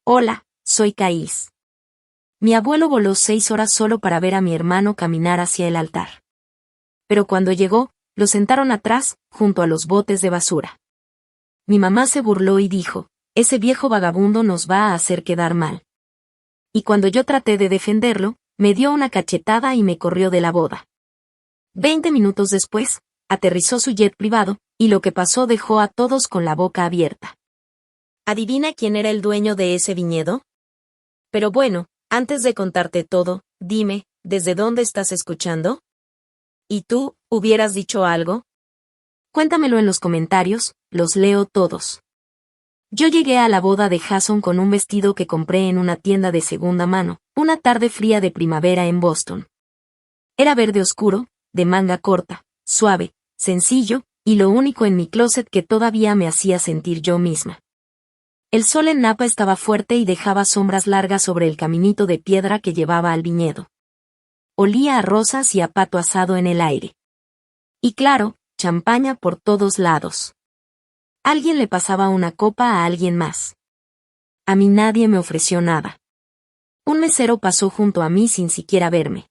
Hola, soy Caís. Mi abuelo voló 6 horas solo para ver a mi hermano caminar hacia el altar. Pero cuando llegó, lo sentaron atrás, junto a los botes de basura. Mi mamá se burló y dijo, ese viejo vagabundo nos va a hacer quedar mal. Y cuando yo traté de defenderlo, me dio una cachetada y me corrió de la boda. 20 minutos después, aterrizó su jet privado, y lo que pasó dejó a todos con la boca abierta. ¿Adivina quién era el dueño de ese viñedo? Pero bueno, antes de contarte todo, dime, ¿desde dónde estás escuchando? ¿Y tú, hubieras dicho algo? Cuéntamelo en los comentarios, los leo todos. Yo llegué a la boda de Jason con un vestido que compré en una tienda de segunda mano, una tarde fría de primavera en Boston. Era verde oscuro, de manga corta, suave, sencillo, y lo único en mi closet que todavía me hacía sentir yo misma. El sol en Napa estaba fuerte y dejaba sombras largas sobre el caminito de piedra que llevaba al viñedo. Olía a rosas y a pato asado en el aire. Y claro, champaña por todos lados. Alguien le pasaba una copa a alguien más. A mí nadie me ofreció nada. Un mesero pasó junto a mí sin siquiera verme.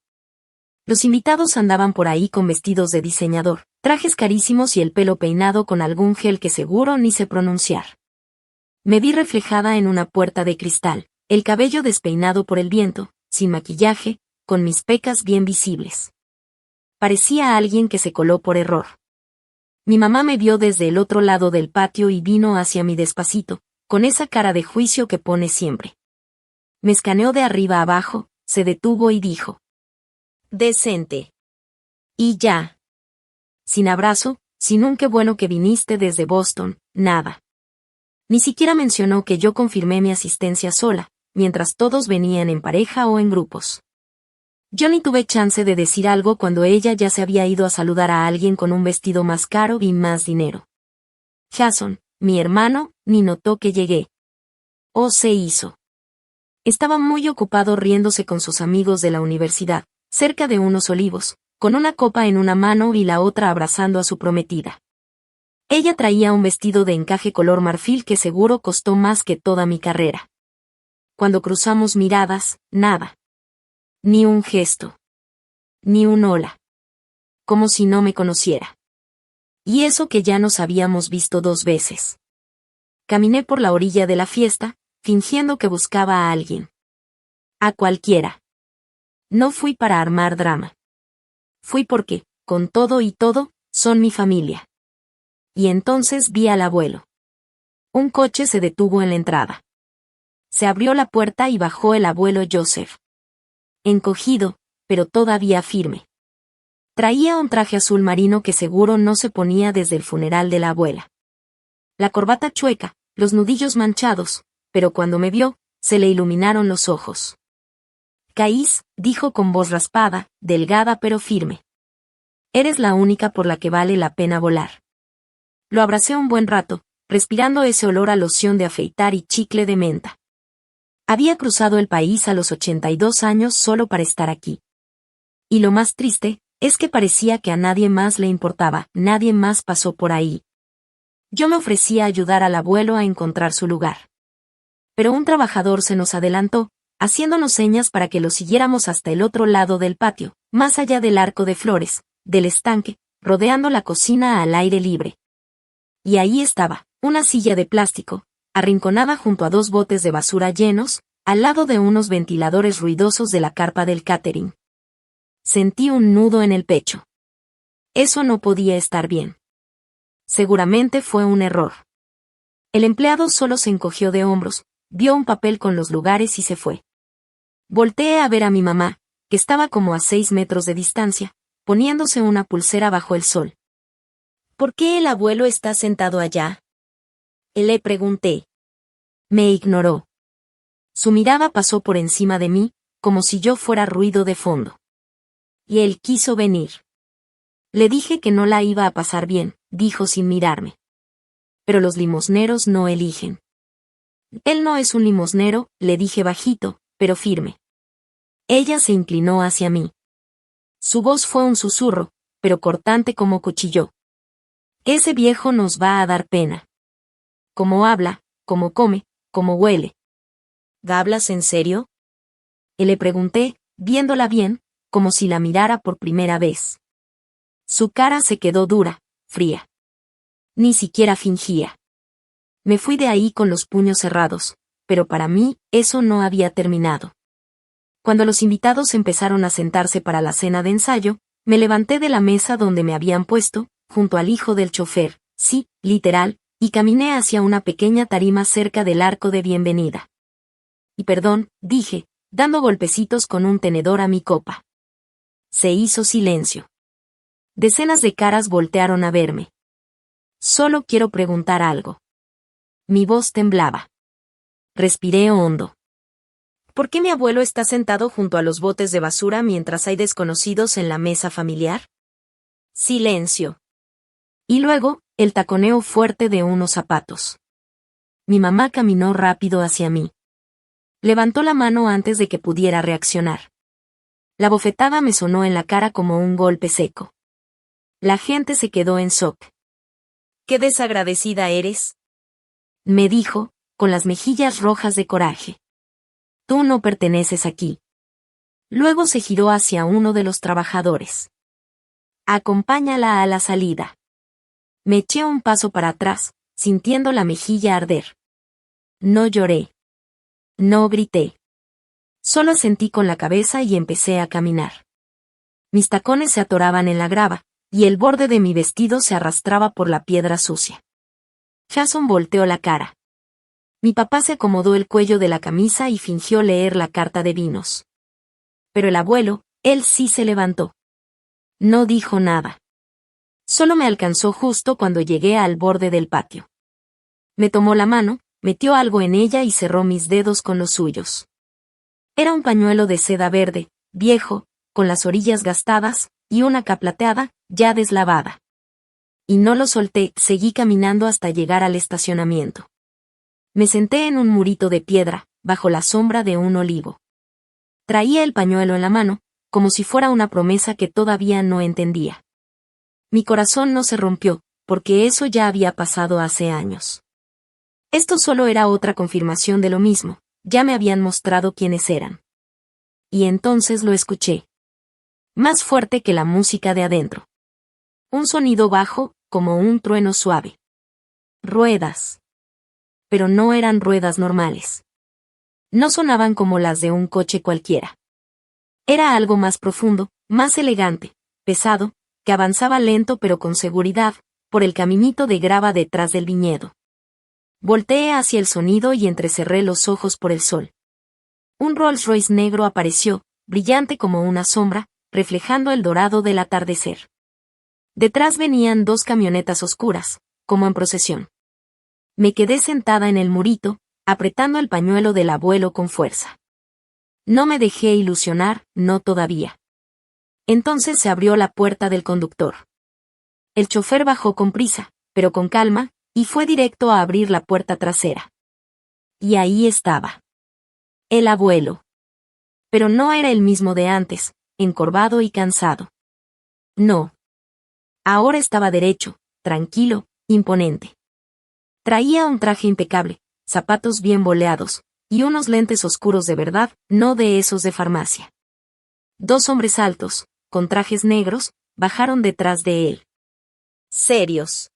Los invitados andaban por ahí con vestidos de diseñador, trajes carísimos y el pelo peinado con algún gel que seguro ni sé pronunciar. Me vi reflejada en una puerta de cristal, el cabello despeinado por el viento, sin maquillaje, con mis pecas bien visibles. Parecía alguien que se coló por error. Mi mamá me vio desde el otro lado del patio y vino hacia mí despacito, con esa cara de juicio que pone siempre. Me escaneó de arriba abajo, se detuvo y dijo: decente. Y ya. Sin abrazo, sin un qué bueno que viniste desde Boston, nada. Ni siquiera mencionó que yo confirmé mi asistencia sola, mientras todos venían en pareja o en grupos. Yo ni tuve chance de decir algo cuando ella ya se había ido a saludar a alguien con un vestido más caro y más dinero. Jason, mi hermano, ni notó que llegué. O se hizo. Estaba muy ocupado riéndose con sus amigos de la universidad, cerca de unos olivos, con una copa en una mano y la otra abrazando a su prometida. Ella traía un vestido de encaje color marfil que seguro costó más que toda mi carrera. Cuando cruzamos miradas, nada. Ni un gesto. Ni un hola. Como si no me conociera. Y eso que ya nos habíamos visto 2 veces. Caminé por la orilla de la fiesta, fingiendo que buscaba a alguien. A cualquiera. No fui para armar drama. Fui porque, con todo y todo, son mi familia. Y entonces vi al abuelo. Un coche se detuvo en la entrada. Se abrió la puerta y bajó el abuelo Joseph. Encogido, pero todavía firme. Traía un traje azul marino que seguro no se ponía desde el funeral de la abuela. La corbata chueca, los nudillos manchados, pero cuando me vio, se le iluminaron los ojos. Caís, dijo con voz raspada, delgada pero firme. Eres la única por la que vale la pena volar. Lo abracé un buen rato, respirando ese olor a loción de afeitar y chicle de menta. Había cruzado el país a los 82 años solo para estar aquí. Y lo más triste, es que parecía que a nadie más le importaba, nadie más pasó por ahí. Yo me ofrecía a ayudar al abuelo a encontrar su lugar. Pero un trabajador se nos adelantó, haciéndonos señas para que lo siguiéramos hasta el otro lado del patio, más allá del arco de flores, del estanque, rodeando la cocina al aire libre. Y ahí estaba, una silla de plástico, arrinconada junto a 2 botes de basura llenos, al lado de unos ventiladores ruidosos de la carpa del catering. Sentí un nudo en el pecho. Eso no podía estar bien. Seguramente fue un error. El empleado solo se encogió de hombros, vio un papel con los lugares y se fue. Volteé a ver a mi mamá, que estaba como a 6 metros de distancia, poniéndose una pulsera bajo el sol. ¿Por qué el abuelo está sentado allá? Le pregunté. Me ignoró. Su mirada pasó por encima de mí, como si yo fuera ruido de fondo. Y él quiso venir. Le dije que no la iba a pasar bien, dijo sin mirarme. Pero los limosneros no eligen. Él no es un limosnero, le dije bajito, pero firme. Ella se inclinó hacia mí. Su voz fue un susurro, pero cortante como cuchillo. Ese viejo nos va a dar pena. Cómo habla, cómo come, cómo huele. ¿hablas en serio? Le pregunté, viéndola bien, como si la mirara por primera vez. Su cara se quedó dura, fría. Ni siquiera fingía. Me fui de ahí con los puños cerrados, pero para mí, eso no había terminado. Cuando los invitados empezaron a sentarse para la cena de ensayo, me levanté de la mesa donde me habían puesto, junto al hijo del chofer, sí, literal, y caminé hacia una pequeña tarima cerca del arco de bienvenida. Y perdón, dije, dando golpecitos con un tenedor a mi copa. Se hizo silencio. Decenas de caras voltearon a verme. Solo quiero preguntar algo. Mi voz temblaba. Respiré hondo. ¿Por qué mi abuelo está sentado junto a los botes de basura mientras hay desconocidos en la mesa familiar? Silencio. Y luego, el taconeo fuerte de unos zapatos. Mi mamá caminó rápido hacia mí. Levantó la mano antes de que pudiera reaccionar. La bofetada me sonó en la cara como un golpe seco. La gente se quedó en shock. «¡Qué desagradecida eres!», me dijo, con las mejillas rojas de coraje. «Tú no perteneces aquí». Luego se giró hacia uno de los trabajadores. «Acompáñala a la salida». Me eché un paso para atrás, sintiendo la mejilla arder. No lloré. No grité. Solo asentí con la cabeza y empecé a caminar. Mis tacones se atoraban en la grava, y el borde de mi vestido se arrastraba por la piedra sucia. Jason volteó la cara. Mi papá se acomodó el cuello de la camisa y fingió leer la carta de vinos. Pero el abuelo, él sí se levantó. No dijo nada. Solo me alcanzó justo cuando llegué al borde del patio. Me tomó la mano, metió algo en ella y cerró mis dedos con los suyos. Era un pañuelo de seda verde, viejo, con las orillas gastadas, y una capa plateada, ya deslavada. Y no lo solté, seguí caminando hasta llegar al estacionamiento. Me senté en un murito de piedra, bajo la sombra de un olivo. Traía el pañuelo en la mano, como si fuera una promesa que todavía no entendía. Mi corazón no se rompió, porque eso ya había pasado hace años. Esto solo era otra confirmación de lo mismo, ya me habían mostrado quiénes eran. Y entonces lo escuché. Más fuerte que la música de adentro. Un sonido bajo, como un trueno suave. Ruedas. Pero no eran ruedas normales. No sonaban como las de un coche cualquiera. Era algo más profundo, más elegante, pesado, que avanzaba lento pero con seguridad, por el caminito de grava detrás del viñedo. Volteé hacia el sonido y entrecerré los ojos por el sol. Un Rolls Royce negro apareció, brillante como una sombra, reflejando el dorado del atardecer. Detrás venían dos camionetas oscuras, como en procesión. Me quedé sentada en el murito, apretando el pañuelo del abuelo con fuerza. No me dejé ilusionar, no todavía. Entonces se abrió la puerta del conductor. El chofer bajó con prisa, pero con calma, y fue directo a abrir la puerta trasera. Y ahí estaba. El abuelo. Pero no era el mismo de antes, encorvado y cansado. No. Ahora estaba derecho, tranquilo, imponente. Traía un traje impecable, zapatos bien boleados, y unos lentes oscuros de verdad, no de esos de farmacia. Dos hombres altos, con trajes negros, bajaron detrás de él. Serios.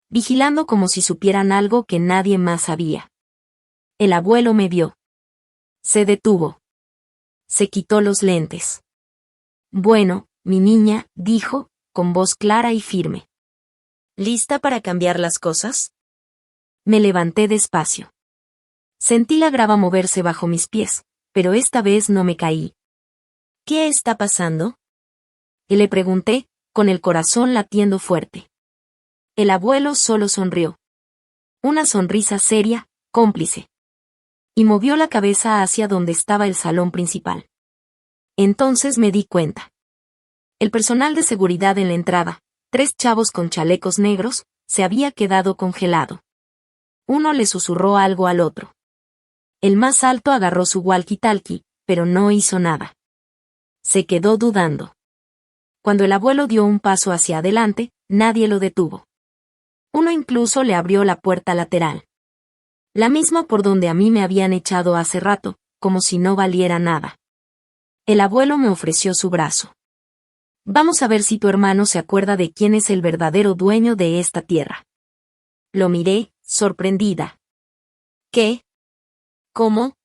Vigilando como si supieran algo que nadie más sabía. El abuelo me vio. Se detuvo. Se quitó los lentes. Bueno, mi niña, dijo, con voz clara y firme. ¿Lista para cambiar las cosas? Me levanté despacio. Sentí la grava moverse bajo mis pies, pero esta vez no me caí. ¿Qué está pasando?, le pregunté, con el corazón latiendo fuerte. El abuelo solo sonrió. Una sonrisa seria, cómplice. Y movió la cabeza hacia donde estaba el salón principal. Entonces me di cuenta. El personal de seguridad en la entrada, 3 chavos con chalecos negros, se había quedado congelado. Uno le susurró algo al otro. El más alto agarró su walkie-talkie, pero no hizo nada. Se quedó dudando. Cuando el abuelo dio un paso hacia adelante, nadie lo detuvo. Uno incluso le abrió la puerta lateral. La misma por donde a mí me habían echado hace rato, como si no valiera nada. El abuelo me ofreció su brazo. Vamos a ver si tu hermano se acuerda de quién es el verdadero dueño de esta tierra. Lo miré, sorprendida. ¿Qué? ¿Cómo?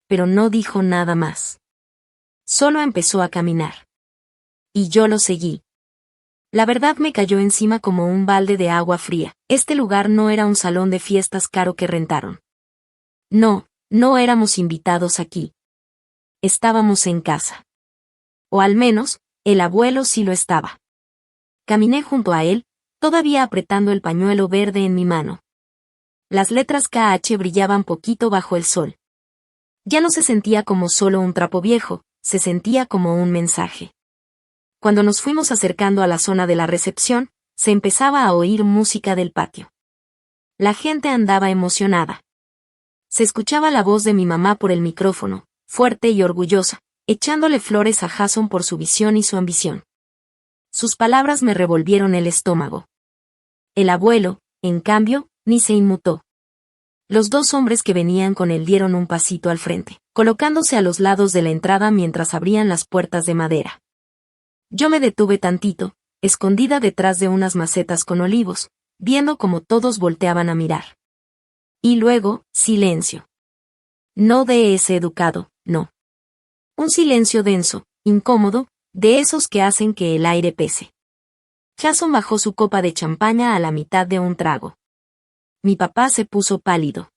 Pero no dijo nada más. Solo empezó a caminar. Y yo lo seguí. La verdad me cayó encima como un balde de agua fría. Este lugar no era un salón de fiestas caro que rentaron. No, no éramos invitados aquí. Estábamos en casa. O al menos, el abuelo sí lo estaba. Caminé junto a él, todavía apretando el pañuelo verde en mi mano. Las letras KH brillaban poquito bajo el sol. Ya no se sentía como solo un trapo viejo, se sentía como un mensaje. Cuando nos fuimos acercando a la zona de la recepción, se empezaba a oír música del patio. La gente andaba emocionada. Se escuchaba la voz de mi mamá por el micrófono, fuerte y orgullosa, echándole flores a Jason por su visión y su ambición. Sus palabras me revolvieron el estómago. El abuelo, en cambio, ni se inmutó. Los dos hombres que venían con él dieron un pasito al frente, colocándose a los lados de la entrada mientras abrían las puertas de madera. Yo me detuve tantito, escondida detrás de unas macetas con olivos, viendo cómo todos volteaban a mirar. Y luego, silencio. No de ese educado, no. Un silencio denso, incómodo, de esos que hacen que el aire pese. Jason bajó su copa de champaña a la mitad de un trago. Mi papá se puso pálido.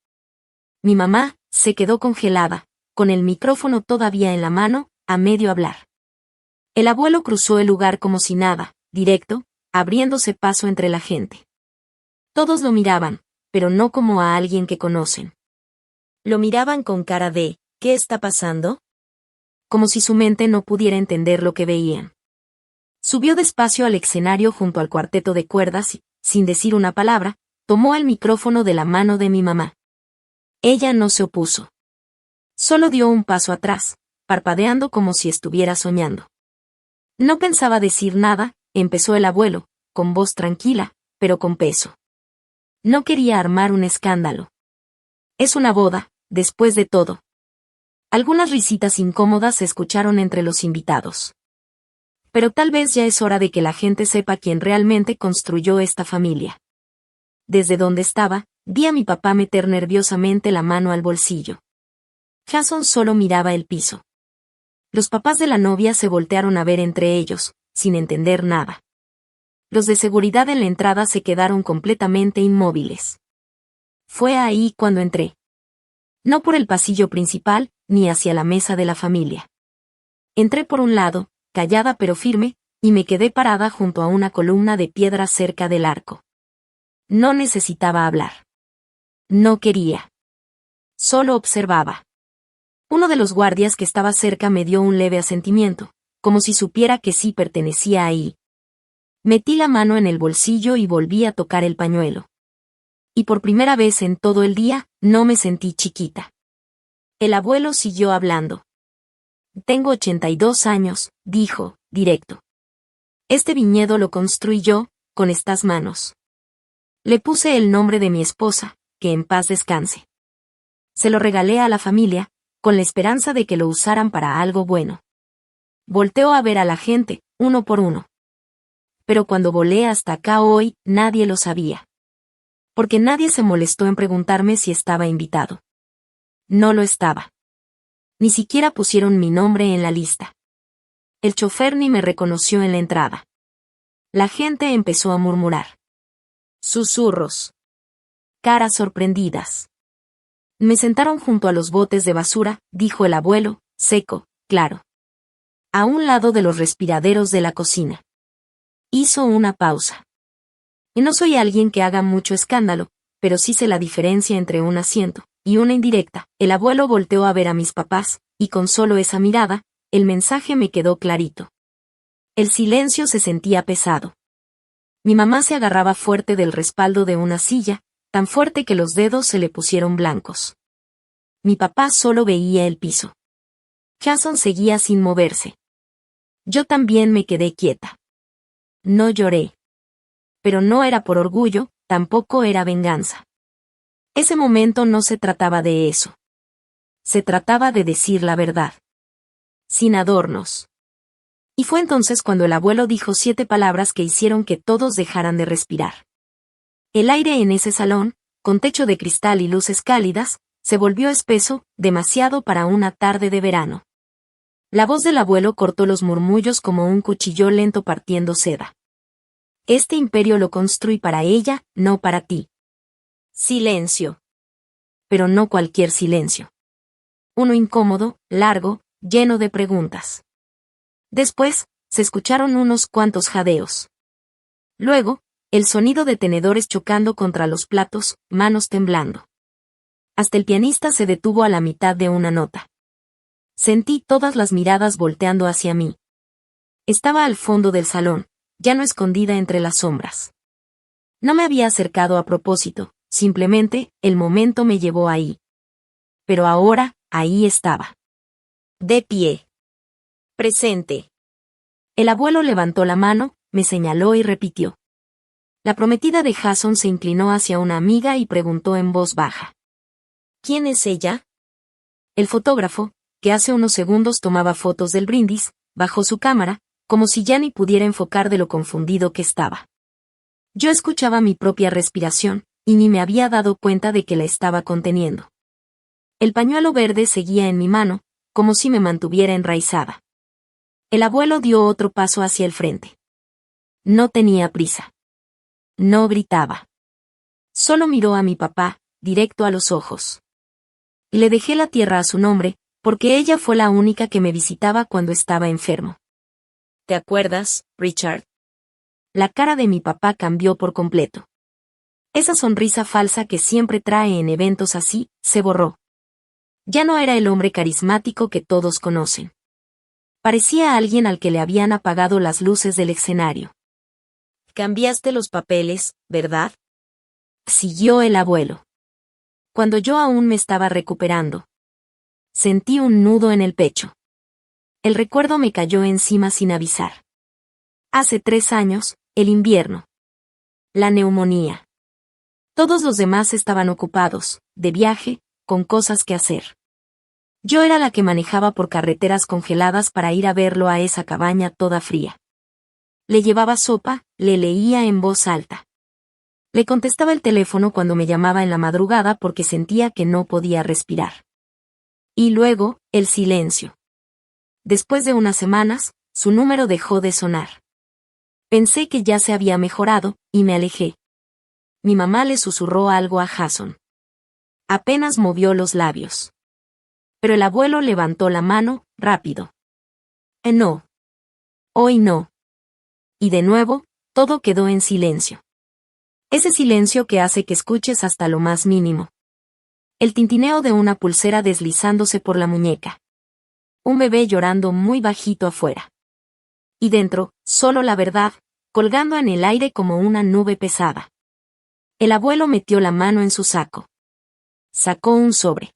Mi mamá se quedó congelada, con el micrófono todavía en la mano, a medio hablar. El abuelo cruzó el lugar como si nada, directo, abriéndose paso entre la gente. Todos lo miraban, pero no como a alguien que conocen. Lo miraban con cara de, ¿qué está pasando? Como si su mente no pudiera entender lo que veían. Subió despacio al escenario junto al cuarteto de cuerdas y, sin decir una palabra, tomó el micrófono de la mano de mi mamá. Ella no se opuso. Solo dio un paso atrás, parpadeando como si estuviera soñando. No pensaba decir nada, empezó el abuelo, con voz tranquila, pero con peso. No quería armar un escándalo. Es una boda, después de todo. Algunas risitas incómodas se escucharon entre los invitados. Pero tal vez ya es hora de que la gente sepa quién realmente construyó esta familia. Desde donde estaba, vi a mi papá meter nerviosamente la mano al bolsillo. Jason solo miraba el piso. Los papás de la novia se voltearon a ver entre ellos, sin entender nada. Los de seguridad en la entrada se quedaron completamente inmóviles. Fue ahí cuando entré. No por el pasillo principal, ni hacia la mesa de la familia. Entré por un lado, callada pero firme, y me quedé parada junto a una columna de piedra cerca del arco. No necesitaba hablar. No quería. Solo observaba. Uno de los guardias que estaba cerca me dio un leve asentimiento, como si supiera que sí pertenecía ahí. Metí la mano en el bolsillo y volví a tocar el pañuelo. Y por primera vez en todo el día, no me sentí chiquita. El abuelo siguió hablando. Tengo 82 años, dijo, directo. Este viñedo lo construí yo, con estas manos. Le puse el nombre de mi esposa, que en paz descanse. Se lo regalé a la familia, con la esperanza de que lo usaran para algo bueno. Volteó a ver a la gente, uno por uno. Pero cuando volé hasta acá hoy, nadie lo sabía. Porque nadie se molestó en preguntarme si estaba invitado. No lo estaba. Ni siquiera pusieron mi nombre en la lista. El chofer ni me reconoció en la entrada. La gente empezó a murmurar. Susurros. Caras sorprendidas. Me sentaron junto a los botes de basura, dijo el abuelo, seco, claro. A un lado de los respiraderos de la cocina. Hizo una pausa. Y no soy alguien que haga mucho escándalo, pero sí sé la diferencia entre un asiento y una indirecta. El abuelo volteó a ver a mis papás, y con solo esa mirada, el mensaje me quedó clarito. El silencio se sentía pesado. Mi mamá se agarraba fuerte del respaldo de una silla, tan fuerte que los dedos se le pusieron blancos. Mi papá solo veía el piso. Jason seguía sin moverse. Yo también me quedé quieta. No lloré. Pero no era por orgullo, tampoco era venganza. Ese momento no se trataba de eso. Se trataba de decir la verdad. Sin adornos. Y fue entonces cuando el abuelo dijo 7 palabras que hicieron que todos dejaran de respirar. El aire en ese salón, con techo de cristal y luces cálidas, se volvió espeso, demasiado para una tarde de verano. La voz del abuelo cortó los murmullos como un cuchillo lento partiendo seda. Este imperio lo construí para ella, no para ti. Silencio. Pero no cualquier silencio. Uno incómodo, largo, lleno de preguntas. Después, se escucharon unos cuantos jadeos. Luego, el sonido de tenedores chocando contra los platos, manos temblando. Hasta el pianista se detuvo a la mitad de una nota. Sentí todas las miradas volteando hacia mí. Estaba al fondo del salón, ya no escondida entre las sombras. No me había acercado a propósito, simplemente, el momento me llevó ahí. Pero ahora, ahí estaba. De pie. Presente. El abuelo levantó la mano, me señaló y repitió. La prometida de Jason se inclinó hacia una amiga y preguntó en voz baja. ¿Quién es ella? El fotógrafo, que hace unos segundos tomaba fotos del brindis, bajó su cámara, como si ya ni pudiera enfocar de lo confundido que estaba. Yo escuchaba mi propia respiración, y ni me había dado cuenta de que la estaba conteniendo. El pañuelo verde seguía en mi mano, como si me mantuviera enraizada. El abuelo dio otro paso hacia el frente. No tenía prisa. No gritaba. Solo miró a mi papá, directo a los ojos. Le dejé la tierra a su nombre, porque ella fue la única que me visitaba cuando estaba enfermo. ¿Te acuerdas, Richard? La cara de mi papá cambió por completo. Esa sonrisa falsa que siempre trae en eventos así, se borró. Ya no era el hombre carismático que todos conocen. Parecía alguien al que le habían apagado las luces del escenario. Cambiaste los papeles, ¿verdad? Siguió el abuelo. Cuando yo aún me estaba recuperando. Sentí un nudo en el pecho. El recuerdo me cayó encima sin avisar. Hace 3 años, el invierno. La neumonía. Todos los demás estaban ocupados, de viaje, con cosas que hacer. Yo era la que manejaba por carreteras congeladas para ir a verlo a esa cabaña toda fría. Le llevaba sopa, le leía en voz alta. Le contestaba el teléfono cuando me llamaba en la madrugada porque sentía que no podía respirar. Y luego, el silencio. Después de unas semanas, su número dejó de sonar. Pensé que ya se había mejorado, y me alejé. Mi mamá le susurró algo a Jason. Apenas movió los labios. Pero el abuelo levantó la mano, rápido. No. Hoy no. Y de nuevo, todo quedó en silencio. Ese silencio que hace que escuches hasta lo más mínimo. El tintineo de una pulsera deslizándose por la muñeca. Un bebé llorando muy bajito afuera. Y dentro, solo la verdad, colgando en el aire como una nube pesada. El abuelo metió la mano en su saco. Sacó un sobre.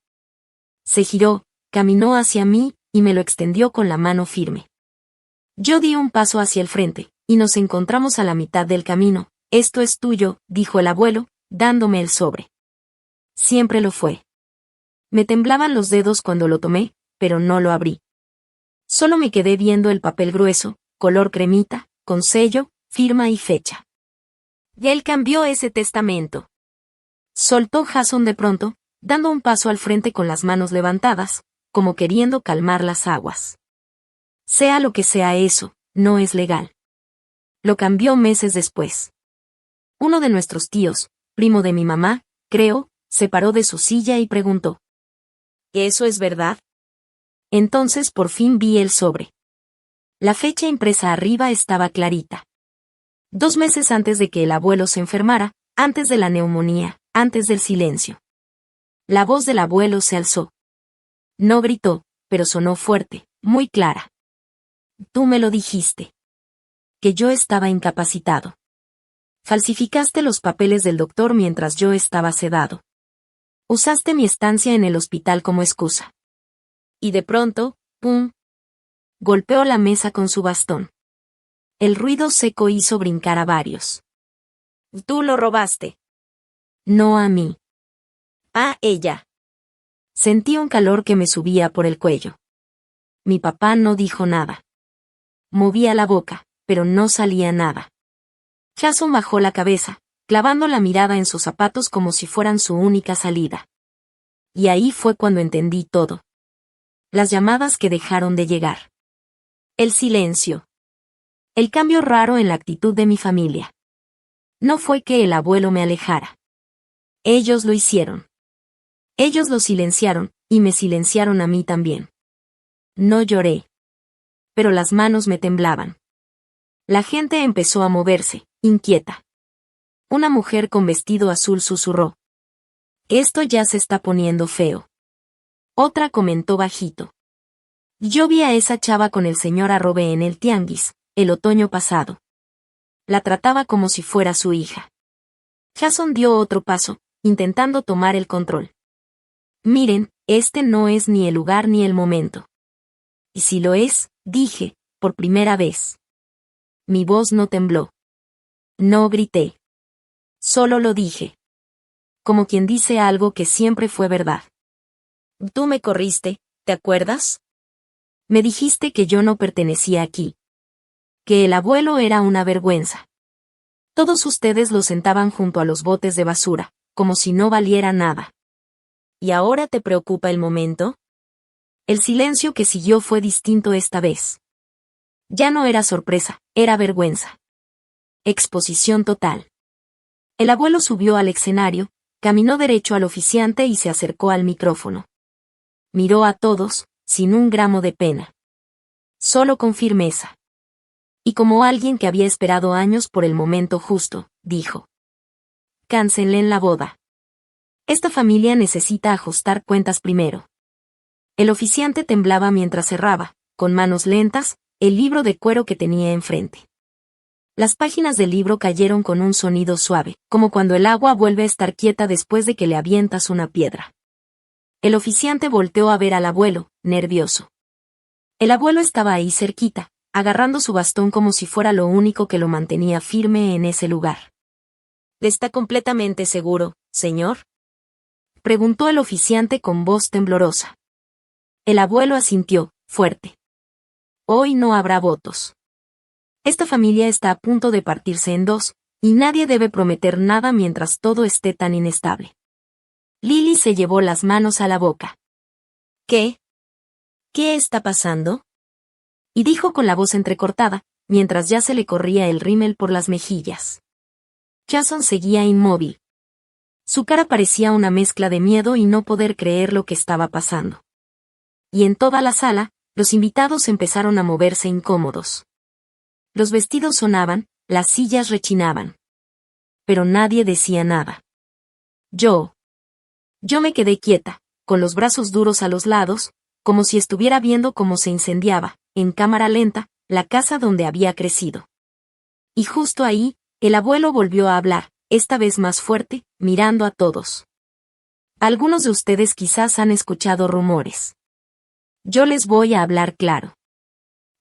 Se giró, caminó hacia mí, y me lo extendió con la mano firme. Yo di un paso hacia el frente, y nos encontramos a la mitad del camino. Esto es tuyo, dijo el abuelo, dándome el sobre. Siempre lo fue. Me temblaban los dedos cuando lo tomé, pero no lo abrí. Solo me quedé viendo el papel grueso, color cremita, con sello, firma y fecha. Y él cambió ese testamento. Soltó Jason de pronto, dando un paso al frente con las manos levantadas, como queriendo calmar las aguas. Sea lo que sea eso, no es legal. Lo cambió meses después. Uno de nuestros tíos, primo de mi mamá, creo, se paró de su silla y preguntó. ¿Eso es verdad? Entonces por fin vi el sobre. La fecha impresa arriba estaba clarita. 2 meses antes de que el abuelo se enfermara, antes de la neumonía, antes del silencio. La voz del abuelo se alzó. No gritó, pero sonó fuerte, muy clara. Tú me lo dijiste. Que yo estaba incapacitado. Falsificaste los papeles del doctor mientras yo estaba sedado. Usaste mi estancia en el hospital como excusa. Y de pronto, ¡pum! Golpeó la mesa con su bastón. El ruido seco hizo brincar a varios. Tú lo robaste. No a mí. Ella. Sentí un calor que me subía por el cuello. Mi papá no dijo nada. Movía la boca, pero no salía nada. Jason bajó la cabeza, clavando la mirada en sus zapatos como si fueran su única salida. Y ahí fue cuando entendí todo. Las llamadas que dejaron de llegar. El silencio. El cambio raro en la actitud de mi familia. No fue que el abuelo me alejara. Ellos lo hicieron. Ellos lo silenciaron, y me silenciaron a mí también. No lloré. Pero las manos me temblaban. La gente empezó a moverse, inquieta. Una mujer con vestido azul susurró. Esto ya se está poniendo feo. Otra comentó bajito. Yo vi a esa chava con el señor Arrobe en el tianguis, el otoño pasado. La trataba como si fuera su hija. Jason dio otro paso, intentando tomar el control. Miren, este no es ni el lugar ni el momento. Y si lo es, dije, por primera vez. Mi voz no tembló. No grité. Solo lo dije. Como quien dice algo que siempre fue verdad. Tú me corriste, ¿te acuerdas? Me dijiste que yo no pertenecía aquí. Que el abuelo era una vergüenza. Todos ustedes lo sentaban junto a los botes de basura, como si no valiera nada. ¿Y ahora te preocupa el momento? El silencio que siguió fue distinto esta vez. Ya no era sorpresa, era vergüenza. Exposición total. El abuelo subió al escenario, caminó derecho al oficiante y se acercó al micrófono. Miró a todos, sin un gramo de pena. Solo con firmeza. Y como alguien que había esperado años por el momento justo, dijo. Cancelen la boda. Esta familia necesita ajustar cuentas primero. El oficiante temblaba mientras cerraba, con manos lentas, el libro de cuero que tenía enfrente. Las páginas del libro cayeron con un sonido suave, como cuando el agua vuelve a estar quieta después de que le avientas una piedra. El oficiante volteó a ver al abuelo, nervioso. El abuelo estaba ahí cerquita, agarrando su bastón como si fuera lo único que lo mantenía firme en ese lugar. ¿Está completamente seguro, señor? Preguntó el oficiante con voz temblorosa. El abuelo asintió, fuerte. Hoy no habrá votos. Esta familia está a punto de partirse en dos, y nadie debe prometer nada mientras todo esté tan inestable. Lily se llevó las manos a la boca. ¿Qué? ¿Qué está pasando? Y dijo con la voz entrecortada, mientras ya se le corría el rímel por las mejillas. Jason seguía inmóvil. Su cara parecía una mezcla de miedo y no poder creer lo que estaba pasando. Y en toda la sala, los invitados empezaron a moverse incómodos. Los vestidos sonaban, las sillas rechinaban. Pero nadie decía nada. Yo me quedé quieta, con los brazos duros a los lados, como si estuviera viendo cómo se incendiaba, en cámara lenta, la casa donde había crecido. Y justo ahí, el abuelo volvió a hablar, esta vez más fuerte, mirando a todos. Algunos de ustedes quizás han escuchado rumores. Yo les voy a hablar claro.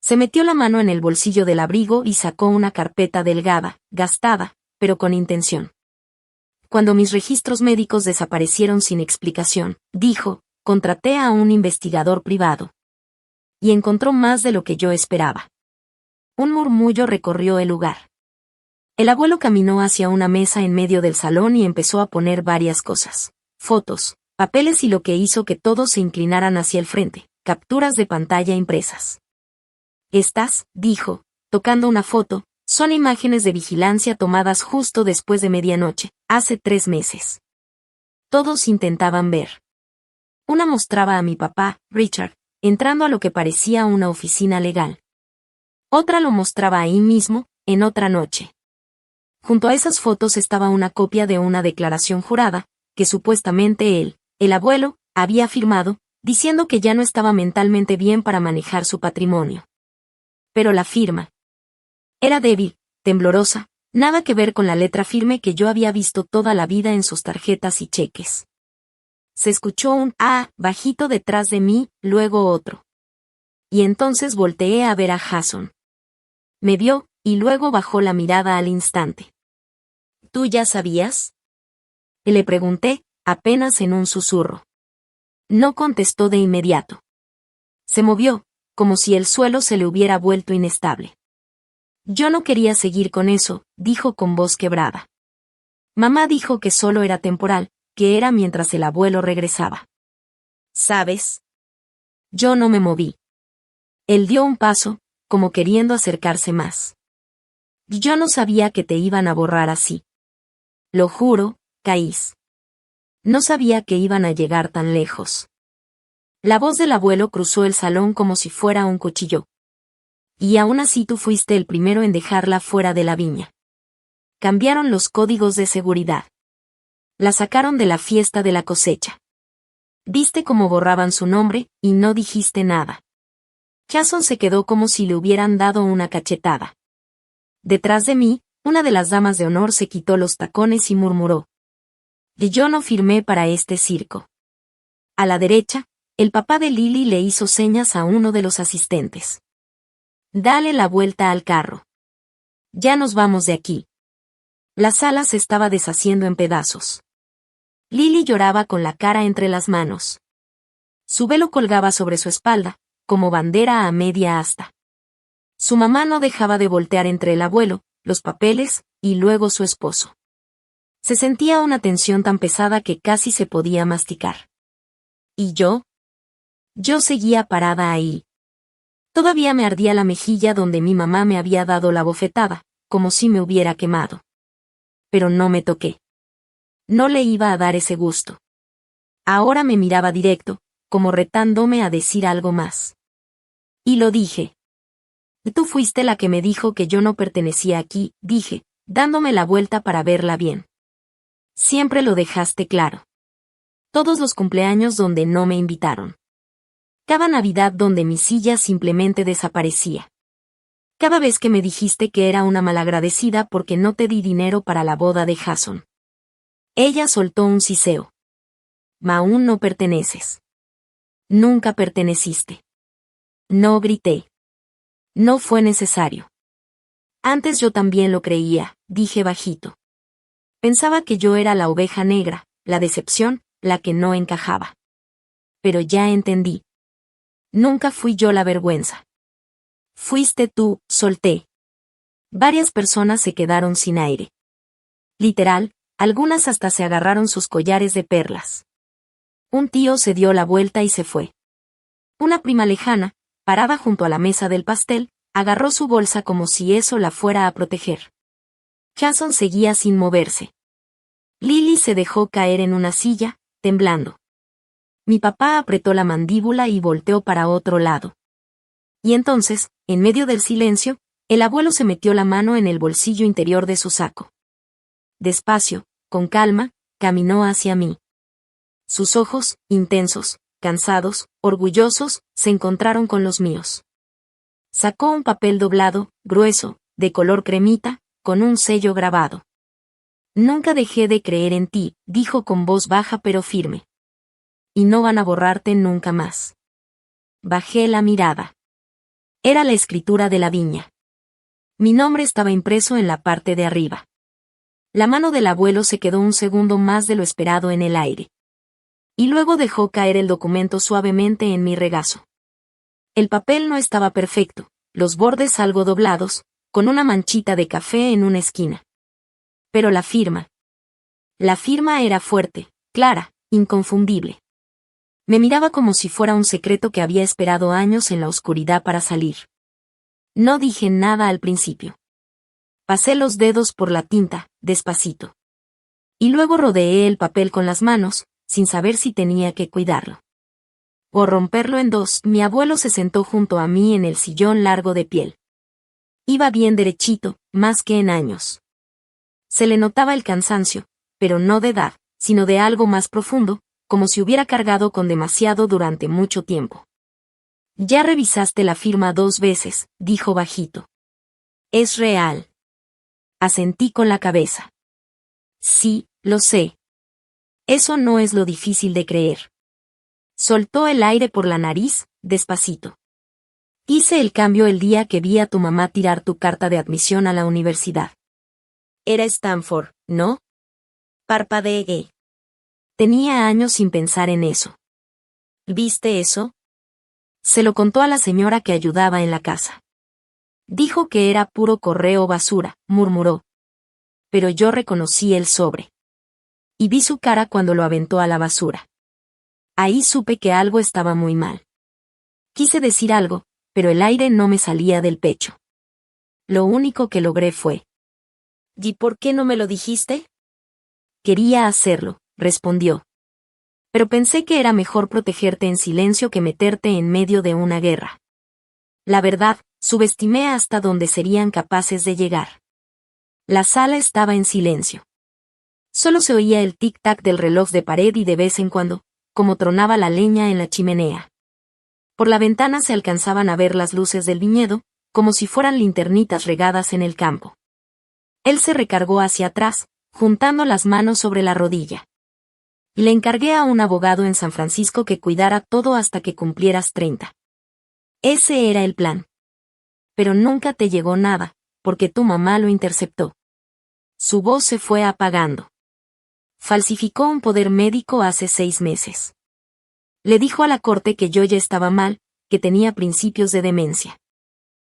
Se metió la mano en el bolsillo del abrigo y sacó una carpeta delgada, gastada, pero con intención. Cuando mis registros médicos desaparecieron sin explicación, dijo, contraté a un investigador privado. Y encontró más de lo que yo esperaba. Un murmullo recorrió el lugar. El abuelo caminó hacia una mesa en medio del salón y empezó a poner varias cosas. Fotos, papeles y lo que hizo que todos se inclinaran hacia el frente, capturas de pantalla impresas. Estas, dijo, tocando una foto, son imágenes de vigilancia tomadas justo después de medianoche, hace 3 meses. Todos intentaban ver. Una mostraba a mi papá, Richard, entrando a lo que parecía una oficina legal. Otra lo mostraba ahí mismo, en otra noche. Junto a esas fotos estaba una copia de una declaración jurada, que supuestamente él, el abuelo, había firmado, diciendo que ya no estaba mentalmente bien para manejar su patrimonio. Pero la firma era débil, temblorosa, nada que ver con la letra firme que yo había visto toda la vida en sus tarjetas y cheques. Se escuchó un «ah» bajito detrás de mí, luego otro. Y entonces volteé a ver a Jason. Me vio, y luego bajó la mirada al instante. ¿Tú ya sabías? Le pregunté, apenas en un susurro. No contestó de inmediato. Se movió, como si el suelo se le hubiera vuelto inestable. Yo no quería seguir con eso, dijo con voz quebrada. Mamá dijo que solo era temporal, que era mientras el abuelo regresaba. ¿Sabes? Yo no me moví. Él dio un paso, como queriendo acercarse más. Yo no sabía que te iban a borrar así. Lo juro, Caís. No sabía que iban a llegar tan lejos. La voz del abuelo cruzó el salón como si fuera un cuchillo. Y aún así tú fuiste el primero en dejarla fuera de la viña. Cambiaron los códigos de seguridad. La sacaron de la fiesta de la cosecha. Viste cómo borraban su nombre, y no dijiste nada. Jason se quedó como si le hubieran dado una cachetada. Detrás de mí, una de las damas de honor se quitó los tacones y murmuró. Y yo no firmé para este circo. A la derecha, el papá de Lily le hizo señas a uno de los asistentes. Dale la vuelta al carro. Ya nos vamos de aquí. La sala se estaba deshaciendo en pedazos. Lily lloraba con la cara entre las manos. Su velo colgaba sobre su espalda, como bandera a media asta. Su mamá no dejaba de voltear entre el abuelo, los papeles, y luego su esposo. Se sentía una tensión tan pesada que casi se podía masticar. ¿Y yo? Yo seguía parada ahí. Todavía me ardía la mejilla donde mi mamá me había dado la bofetada, como si me hubiera quemado. Pero no me toqué. No le iba a dar ese gusto. Ahora me miraba directo, como retándome a decir algo más. Y lo dije. Tú fuiste la que me dijo que yo no pertenecía aquí, dije, dándome la vuelta para verla bien. Siempre lo dejaste claro. Todos los cumpleaños donde no me invitaron. Cada Navidad donde mi silla simplemente desaparecía. Cada vez que me dijiste que era una malagradecida porque no te di dinero para la boda de Jason. Ella soltó un siseo. Aún no perteneces. Nunca perteneciste. No grité. No fue necesario. Antes yo también lo creía, dije bajito. Pensaba que yo era la oveja negra, la decepción, la que no encajaba. Pero ya entendí. Nunca fui yo la vergüenza. Fuiste tú, solté. Varias personas se quedaron sin aire. Literal, algunas hasta se agarraron sus collares de perlas. Un tío se dio la vuelta y se fue. Una prima lejana, parada junto a la mesa del pastel, agarró su bolsa como si eso la fuera a proteger. Jason seguía sin moverse. Lily se dejó caer en una silla, temblando. Mi papá apretó la mandíbula y volteó para otro lado. Y entonces, en medio del silencio, el abuelo se metió la mano en el bolsillo interior de su saco. Despacio, con calma, caminó hacia mí. Sus ojos, intensos, cansados, orgullosos, se encontraron con los míos. Sacó un papel doblado, grueso, de color cremita, con un sello grabado. Nunca dejé de creer en ti, dijo con voz baja pero firme. Y no van a borrarte nunca más. Bajé la mirada. Era la escritura de la viña. Mi nombre estaba impreso en la parte de arriba. La mano del abuelo se quedó un segundo más de lo esperado en el aire. Y luego dejó caer el documento suavemente en mi regazo. El papel no estaba perfecto, los bordes algo doblados, con una manchita de café en una esquina. Pero la firma. La firma era fuerte, clara, inconfundible. Me miraba como si fuera un secreto que había esperado años en la oscuridad para salir. No dije nada al principio. Pasé los dedos por la tinta, despacito. Y luego rodeé el papel con las manos, sin saber si tenía que cuidarlo. O romperlo en dos. Mi abuelo se sentó junto a mí en el sillón largo de piel. Iba bien derechito, más que en años. Se le notaba el cansancio, pero no de edad, sino de algo más profundo, como si hubiera cargado con demasiado durante mucho tiempo. Ya revisaste la firma 2 veces, dijo bajito. Es real. Asentí con la cabeza. Sí, lo sé. Eso no es lo difícil de creer. Soltó el aire por la nariz, despacito. Hice el cambio el día que vi a tu mamá tirar tu carta de admisión a la universidad. Era Stanford, ¿no? Parpadeé. Tenía años sin pensar en eso. ¿Viste eso? Se lo contó a la señora que ayudaba en la casa. Dijo que era puro correo basura, murmuró. Pero yo reconocí el sobre. Y vi su cara cuando lo aventó a la basura. Ahí supe que algo estaba muy mal. Quise decir algo, pero el aire no me salía del pecho. Lo único que logré fue: ¿y por qué no me lo dijiste? Quería hacerlo, respondió. Pero pensé que era mejor protegerte en silencio que meterte en medio de una guerra. La verdad, subestimé hasta dónde serían capaces de llegar. La sala estaba en silencio. Solo se oía el tic-tac del reloj de pared y de vez en cuando, como tronaba la leña en la chimenea. Por la ventana se alcanzaban a ver las luces del viñedo, como si fueran linternitas regadas en el campo. Él se recargó hacia atrás, juntando las manos sobre la rodilla. Le encargué a un abogado en San Francisco que cuidara todo hasta que cumplieras 30. Ese era el plan. Pero nunca te llegó nada, porque tu mamá lo interceptó. Su voz se fue apagando. Falsificó un poder médico hace 6 meses. Le dijo a la corte que yo ya estaba mal, que tenía principios de demencia.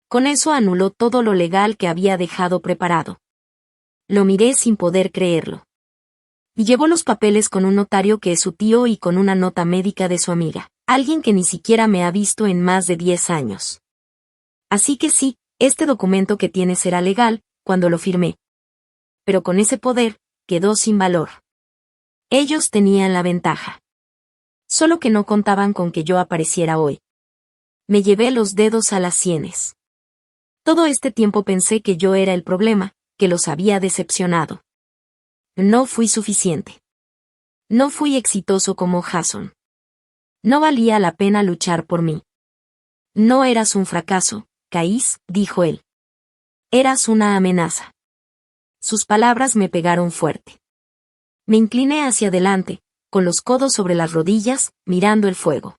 Con eso anuló todo lo legal que había dejado preparado. Lo miré sin poder creerlo. Y llevó los papeles con un notario que es su tío y con una nota médica de su amiga, alguien que ni siquiera me ha visto en más de 10 años. Así que sí, este documento que tienes era legal, cuando lo firmé. Pero con ese poder, quedó sin valor. Ellos tenían la ventaja. Solo que no contaban con que yo apareciera hoy. Me llevé los dedos a las sienes. Todo este tiempo pensé que yo era el problema, que los había decepcionado. No fui suficiente. No fui exitoso como Jason. No valía la pena luchar por mí. No eras un fracaso, Kais, dijo él. Eras una amenaza. Sus palabras me pegaron fuerte. Me incliné hacia adelante, con los codos sobre las rodillas, mirando el fuego.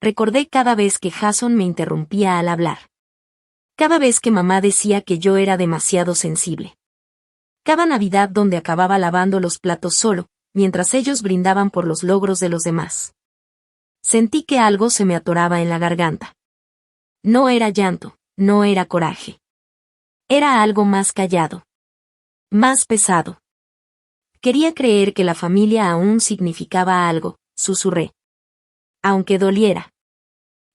Recordé cada vez que Jason me interrumpía al hablar. Cada vez que mamá decía que yo era demasiado sensible. Cada Navidad donde acababa lavando los platos solo, mientras ellos brindaban por los logros de los demás. Sentí que algo se me atoraba en la garganta. No era llanto, no era coraje. Era algo más callado. Más pesado. Quería creer que la familia aún significaba algo, susurré. Aunque doliera.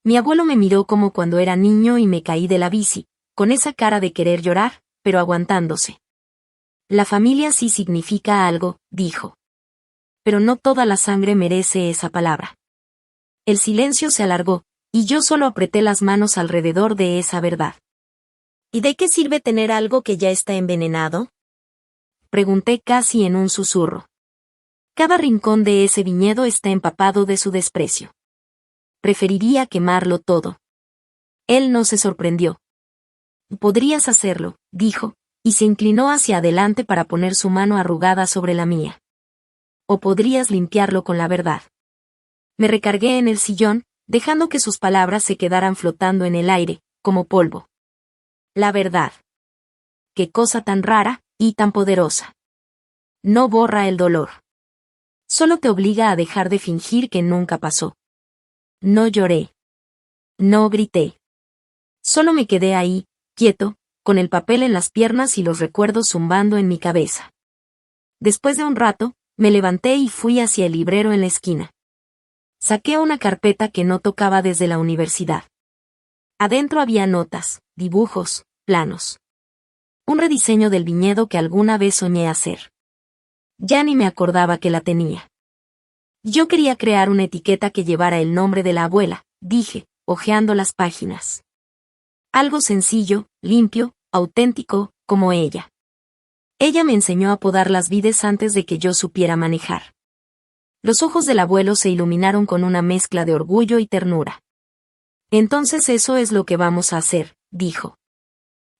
Mi abuelo me miró como cuando era niño y me caí de la bici, con esa cara de querer llorar, pero aguantándose. La familia sí significa algo, dijo. Pero no toda la sangre merece esa palabra. El silencio se alargó, y yo solo apreté las manos alrededor de esa verdad. ¿Y de qué sirve tener algo que ya está envenenado? Pregunté casi en un susurro. Cada rincón de ese viñedo está empapado de su desprecio. Preferiría quemarlo todo. Él no se sorprendió. Podrías hacerlo, dijo, y se inclinó hacia adelante para poner su mano arrugada sobre la mía. O podrías limpiarlo con la verdad. Me recargué en el sillón, dejando que sus palabras se quedaran flotando en el aire, como polvo. La verdad. Qué cosa tan rara, y tan poderosa. No borra el dolor. Solo te obliga a dejar de fingir que nunca pasó. No lloré. No grité. Solo me quedé ahí, quieto, con el papel en las piernas y los recuerdos zumbando en mi cabeza. Después de un rato, me levanté y fui hacia el librero en la esquina. Saqué una carpeta que no tocaba desde la universidad. Adentro había notas, dibujos, planos. Un rediseño del viñedo que alguna vez soñé hacer. Ya ni me acordaba que la tenía. Yo quería crear una etiqueta que llevara el nombre de la abuela, dije, hojeando las páginas. Algo sencillo, limpio, auténtico, como ella. Ella me enseñó a podar las vides antes de que yo supiera manejar. Los ojos del abuelo se iluminaron con una mezcla de orgullo y ternura. Entonces eso es lo que vamos a hacer, dijo.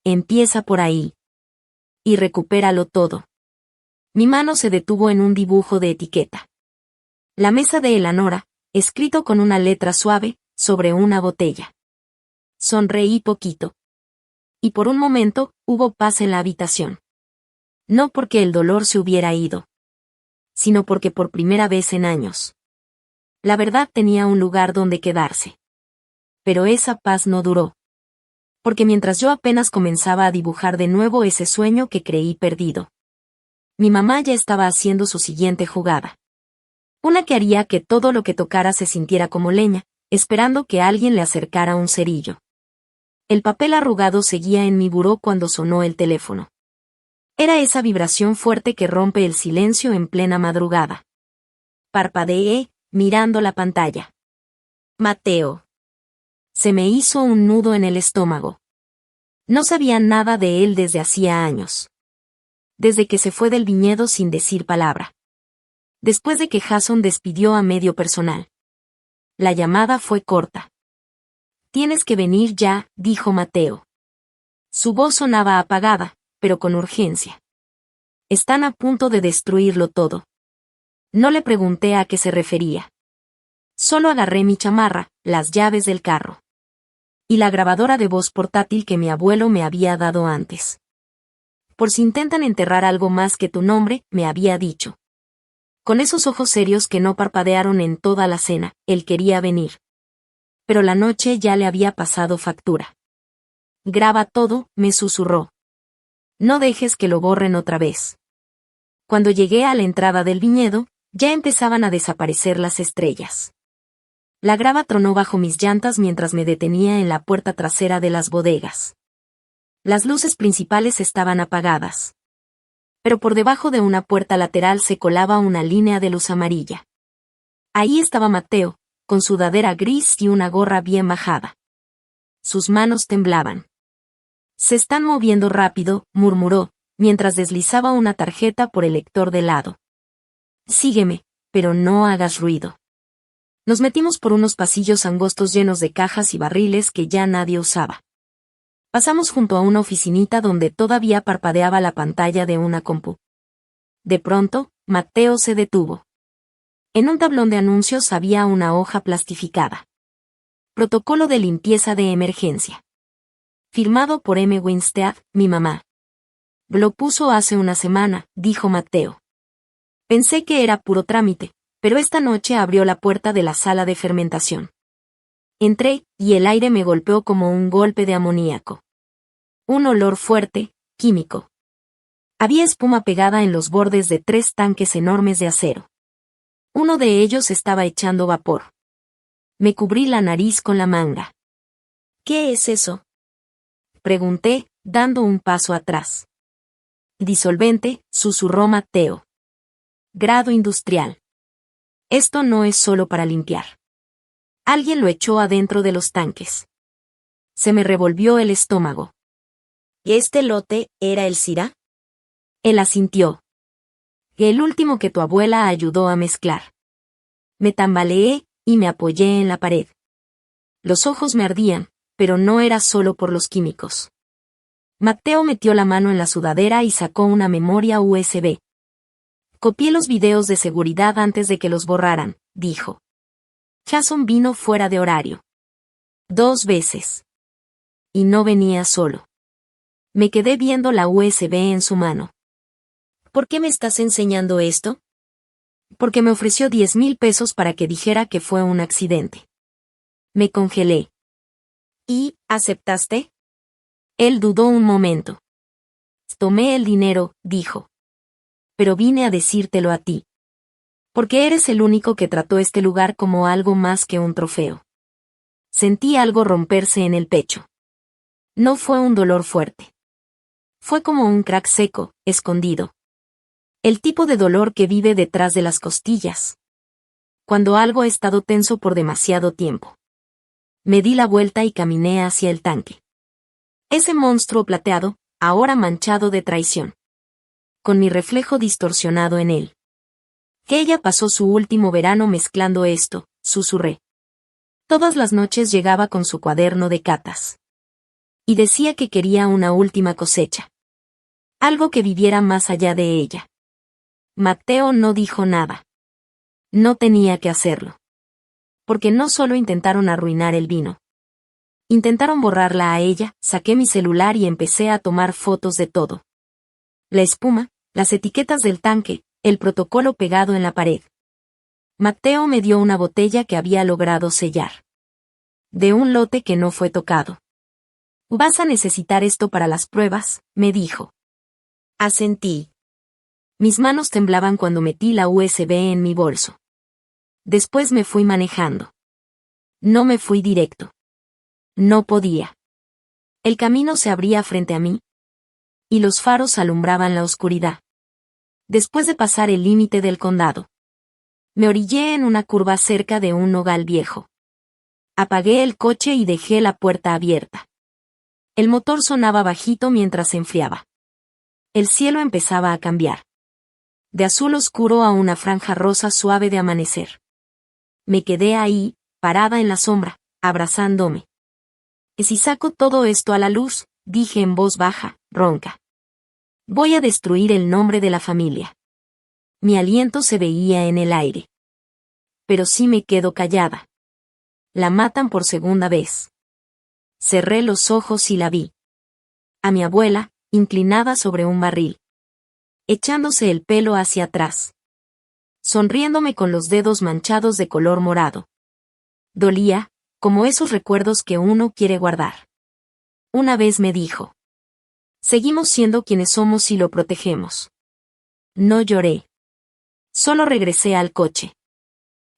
Empieza por ahí. Y recupéralo todo. Mi mano se detuvo en un dibujo de etiqueta. La mesa de Eleanora, escrito con una letra suave, sobre una botella. Sonreí poquito. Y por un momento, hubo paz en la habitación. No porque el dolor se hubiera ido, sino porque por primera vez en años. La verdad tenía un lugar donde quedarse. Pero esa paz no duró. Porque mientras yo apenas comenzaba a dibujar de nuevo ese sueño que creí perdido, mi mamá ya estaba haciendo su siguiente jugada. Una que haría que todo lo que tocara se sintiera como leña, esperando que alguien le acercara un cerillo. El papel arrugado seguía en mi buró cuando sonó el teléfono. Era esa vibración fuerte que rompe el silencio en plena madrugada. Parpadeé, mirando la pantalla. Mateo. Se me hizo un nudo en el estómago. No sabía nada de él desde hacía años. Desde que se fue del viñedo sin decir palabra. Después de que Jason despidió a medio personal. La llamada fue corta. Tienes que venir ya, dijo Mateo. Su voz sonaba apagada, pero con urgencia. Están a punto de destruirlo todo. No le pregunté a qué se refería. Solo agarré mi chamarra, las llaves del carro. Y la grabadora de voz portátil que mi abuelo me había dado antes. Por si intentan enterrar algo más que tu nombre, me había dicho. Con esos ojos serios que no parpadearon en toda la cena, él quería venir. Pero la noche ya le había pasado factura. Graba todo, me susurró. No dejes que lo borren otra vez. Cuando llegué a la entrada del viñedo, ya empezaban a desaparecer las estrellas. La grava tronó bajo mis llantas mientras me detenía en la puerta trasera de las bodegas. Las luces principales estaban apagadas. Pero por debajo de una puerta lateral se colaba una línea de luz amarilla. Ahí estaba Mateo, con sudadera gris y una gorra bien bajada. Sus manos temblaban. Se están moviendo rápido, murmuró, mientras deslizaba una tarjeta por el lector de lado. Sígueme, pero no hagas ruido. Nos metimos por unos pasillos angostos llenos de cajas y barriles que ya nadie usaba. Pasamos junto a una oficinita donde todavía parpadeaba la pantalla de una compu. De pronto, Mateo se detuvo. En un tablón de anuncios había una hoja plastificada. Protocolo de limpieza de emergencia. Firmado por M. Winstead, mi mamá. Lo puso hace una semana, dijo Mateo. Pensé que era puro trámite, pero esta noche abrió la puerta de la sala de fermentación. Entré, y el aire me golpeó como un golpe de amoníaco. Un olor fuerte, químico. Había espuma pegada en los bordes de 3 tanques enormes de acero. Uno de ellos estaba echando vapor. Me cubrí la nariz con la manga. ¿Qué es eso?, pregunté, dando un paso atrás. Disolvente, susurró Mateo. Grado industrial. Esto no es solo para limpiar. Alguien lo echó adentro de los tanques. Se me revolvió el estómago. ¿Y este lote era el Syrah? Él asintió. El último que tu abuela ayudó a mezclar. Me tambaleé y me apoyé en la pared. Los ojos me ardían, pero no era solo por los químicos. Mateo metió la mano en la sudadera y sacó una memoria USB. Copié los videos de seguridad antes de que los borraran, dijo. Jason vino fuera de horario. 2 veces. Y no venía solo. Me quedé viendo la USB en su mano. ¿Por qué me estás enseñando esto? Porque me ofreció 10,000 pesos para que dijera que fue un accidente. Me congelé. ¿Y aceptaste? Él dudó un momento. Tomé el dinero, dijo. Pero vine a decírtelo a ti. Porque eres el único que trató este lugar como algo más que un trofeo. Sentí algo romperse en el pecho. No fue un dolor fuerte. Fue como un crack seco, escondido. El tipo de dolor que vive detrás de las costillas. Cuando algo ha estado tenso por demasiado tiempo. Me di la vuelta y caminé hacia el tanque. Ese monstruo plateado, ahora manchado de traición. Con mi reflejo distorsionado en él. Que ella pasó su último verano mezclando esto, susurré. Todas las noches llegaba con su cuaderno de catas. Y decía que quería una última cosecha. Algo que viviera más allá de ella. Mateo no dijo nada. No tenía que hacerlo. Porque no solo intentaron arruinar el vino. Intentaron borrarla a ella, saqué mi celular y empecé a tomar fotos de todo. La espuma, las etiquetas del tanque, El protocolo pegado en la pared. Mateo me dio una botella que había logrado sellar. De un lote que no fue tocado. Vas a necesitar esto para las pruebas, me dijo. Asentí. Mis manos temblaban cuando metí la USB en mi bolso. Después me fui manejando. No me fui directo. No podía. El camino se abría frente a mí. Y los faros alumbraban la oscuridad. Después de pasar el límite del condado, me orillé en una curva cerca de un nogal viejo. Apagué el coche y dejé la puerta abierta. El motor sonaba bajito mientras se enfriaba. El cielo empezaba a cambiar. De azul oscuro a una franja rosa suave de amanecer. Me quedé ahí, parada en la sombra, abrazándome. ¿Y si saco todo esto a la luz?, dije en voz baja, ronca. Voy a destruir el nombre de la familia. Mi aliento se veía en el aire. Pero sí me quedo callada. La matan por segunda vez. Cerré los ojos y la vi. A mi abuela, inclinada sobre un barril. Echándose el pelo hacia atrás. Sonriéndome con los dedos manchados de color morado. Dolía, como esos recuerdos que uno quiere guardar. Una vez me dijo. Seguimos siendo quienes somos y lo protegemos. No lloré. Solo regresé al coche.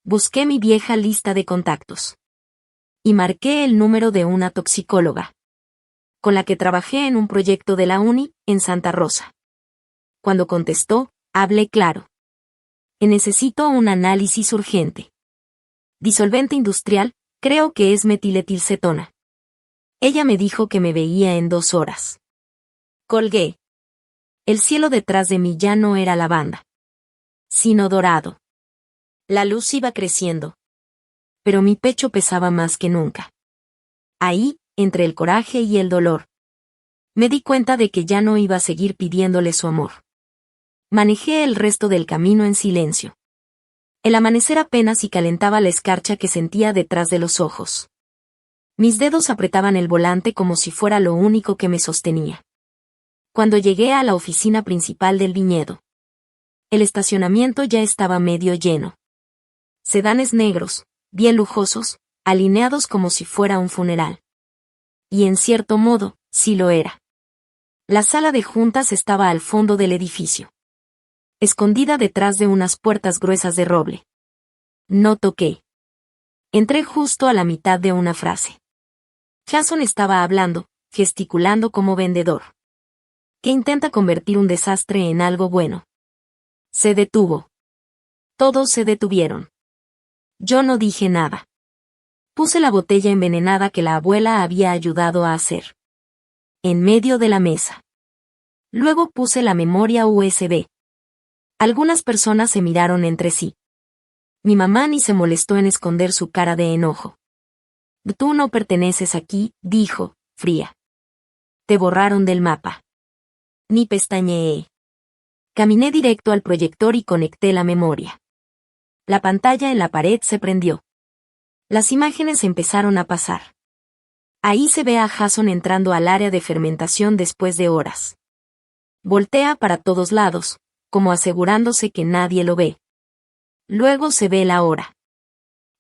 Busqué mi vieja lista de contactos. Y marqué el número de una toxicóloga. Con la que trabajé en un proyecto de la uni, en Santa Rosa. Cuando contestó, hablé claro. Necesito un análisis urgente. Disolvente industrial, creo que es metiletilcetona. Ella me dijo que me veía en 2 horas. Colgué. El cielo detrás de mí ya no era lavanda, sino dorado. La luz iba creciendo. Pero mi pecho pesaba más que nunca. Ahí, entre el coraje y el dolor, me di cuenta de que ya no iba a seguir pidiéndole su amor. Manejé el resto del camino en silencio. El amanecer apenas y calentaba la escarcha que sentía detrás de los ojos. Mis dedos apretaban el volante como si fuera lo único que me sostenía. Cuando llegué a la oficina principal del viñedo, el estacionamiento ya estaba medio lleno. Sedanes negros, bien lujosos, alineados como si fuera un funeral. Y en cierto modo, sí lo era. La sala de juntas estaba al fondo del edificio. Escondida detrás de unas puertas gruesas de roble. No toqué. Entré justo a la mitad de una frase. Jason estaba hablando, gesticulando como vendedor. Que intenta convertir un desastre en algo bueno. Se detuvo. Todos se detuvieron. Yo no dije nada. Puse la botella envenenada que la abuela había ayudado a hacer. En medio de la mesa. Luego puse la memoria USB. Algunas personas se miraron entre sí. Mi mamá ni se molestó en esconder su cara de enojo. Tú no perteneces aquí, dijo, fría. Te borraron del mapa. Ni pestañeé. Caminé directo al proyector y conecté la memoria. La pantalla en la pared se prendió. Las imágenes empezaron a pasar. Ahí se ve a Jason entrando al área de fermentación después de horas. Voltea para todos lados, como asegurándose que nadie lo ve. Luego se ve la hora.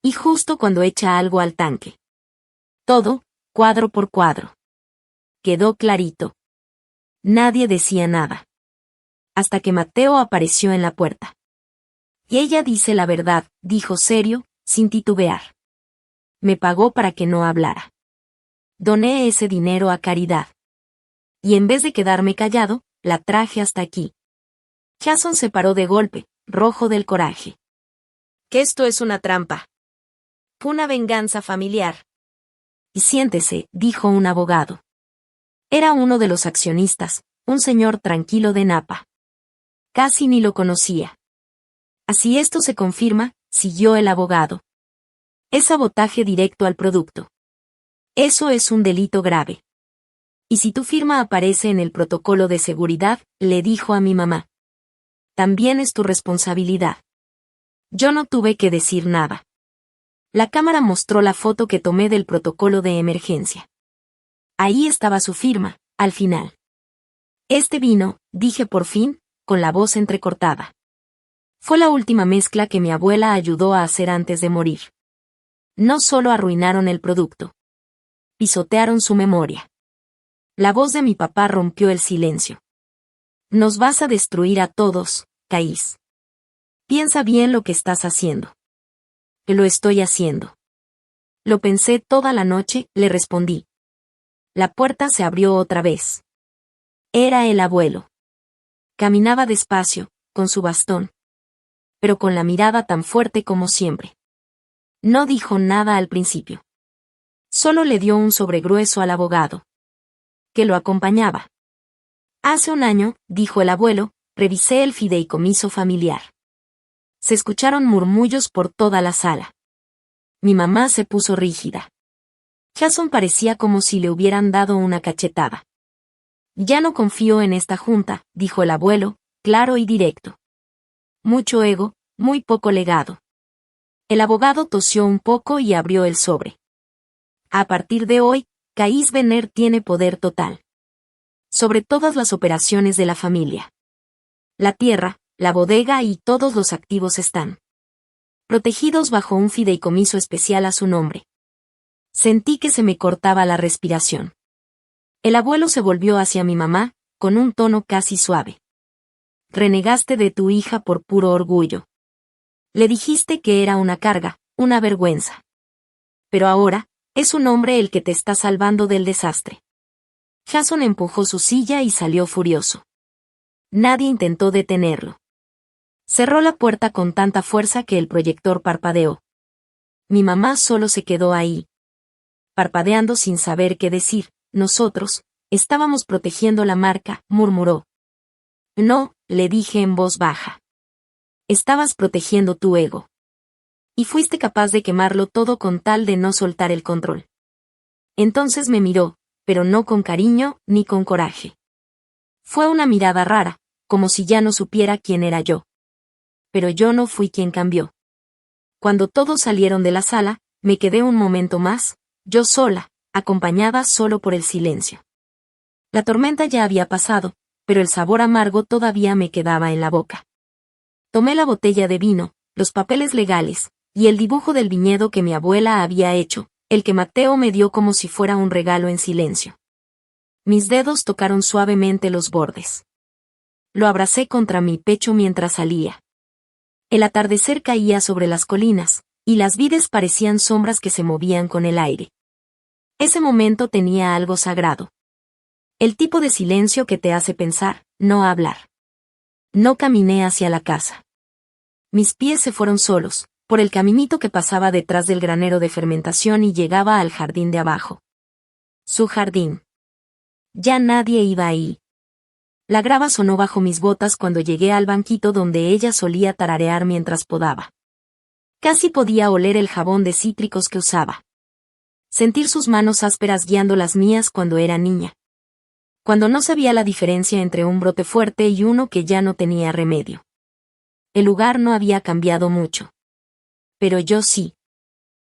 Y justo cuando echa algo al tanque. Todo, cuadro por cuadro. Quedó clarito. Nadie decía nada. Hasta que Mateo apareció en la puerta. Y ella dice la verdad, dijo serio, sin titubear. Me pagó para que no hablara. Doné ese dinero a caridad. Y en vez de quedarme callado, la traje hasta aquí. Jason se paró de golpe, rojo del coraje. Que esto es una trampa. Una venganza familiar. Y siéntese, dijo un abogado. Era uno de los accionistas, un señor tranquilo de Napa. Casi ni lo conocía. Así esto se confirma, siguió el abogado. Es sabotaje directo al producto. Eso es un delito grave. Y si tu firma aparece en el protocolo de seguridad, le dijo a mi mamá. También es tu responsabilidad. Yo no tuve que decir nada. La cámara mostró la foto que tomé del protocolo de emergencia. Ahí estaba su firma, al final. Este vino, dije por fin, con la voz entrecortada. Fue la última mezcla que mi abuela ayudó a hacer antes de morir. No solo arruinaron el producto. Pisotearon su memoria. La voz de mi papá rompió el silencio. Nos vas a destruir a todos, Caís. Piensa bien lo que estás haciendo. Lo estoy haciendo. Lo pensé toda la noche, le respondí. La puerta se abrió otra vez. Era el abuelo. Caminaba despacio, con su bastón, pero con la mirada tan fuerte como siempre. No dijo nada al principio. Solo le dio un sobregrueso al abogado, que lo acompañaba. Hace un año, dijo el abuelo, revisé el fideicomiso familiar. Se escucharon murmullos por toda la sala. Mi mamá se puso rígida. Jason parecía como si le hubieran dado una cachetada. Ya no confío en esta junta, dijo el abuelo, claro y directo. Mucho ego, muy poco legado. El abogado tosió un poco y abrió el sobre. A partir de hoy, Caís Benner tiene poder total sobre todas las operaciones de la familia. La tierra, la bodega y todos los activos están protegidos bajo un fideicomiso especial a su nombre. Sentí que se me cortaba la respiración. El abuelo se volvió hacia mi mamá, con un tono casi suave. Renegaste de tu hija por puro orgullo. Le dijiste que era una carga, una vergüenza. Pero ahora, es un hombre el que te está salvando del desastre. Jason empujó su silla y salió furioso. Nadie intentó detenerlo. Cerró la puerta con tanta fuerza que el proyector parpadeó. Mi mamá solo se quedó ahí, parpadeando sin saber qué decir. Nosotros, estábamos protegiendo la marca, murmuró. No, le dije en voz baja. Estabas protegiendo tu ego. Y fuiste capaz de quemarlo todo con tal de no soltar el control. Entonces me miró, pero no con cariño, ni con coraje. Fue una mirada rara, como si ya no supiera quién era yo. Pero yo no fui quien cambió. Cuando todos salieron de la sala, me quedé un momento más, yo sola, acompañada solo por el silencio. La tormenta ya había pasado, pero el sabor amargo todavía me quedaba en la boca. Tomé la botella de vino, los papeles legales, y el dibujo del viñedo que mi abuela había hecho, el que Mateo me dio como si fuera un regalo en silencio. Mis dedos tocaron suavemente los bordes. Lo abracé contra mi pecho mientras salía. El atardecer caía sobre las colinas, y las vides parecían sombras que se movían con el aire. Ese momento tenía algo sagrado. El tipo de silencio que te hace pensar, no hablar. No caminé hacia la casa. Mis pies se fueron solos, por el caminito que pasaba detrás del granero de fermentación y llegaba al jardín de abajo. Su jardín. Ya nadie iba ahí. La grava sonó bajo mis botas cuando llegué al banquito donde ella solía tararear mientras podaba. Casi podía oler el jabón de cítricos que usaba. Sentir sus manos ásperas guiando las mías cuando era niña. Cuando no sabía la diferencia entre un brote fuerte y uno que ya no tenía remedio. El lugar no había cambiado mucho. Pero yo sí.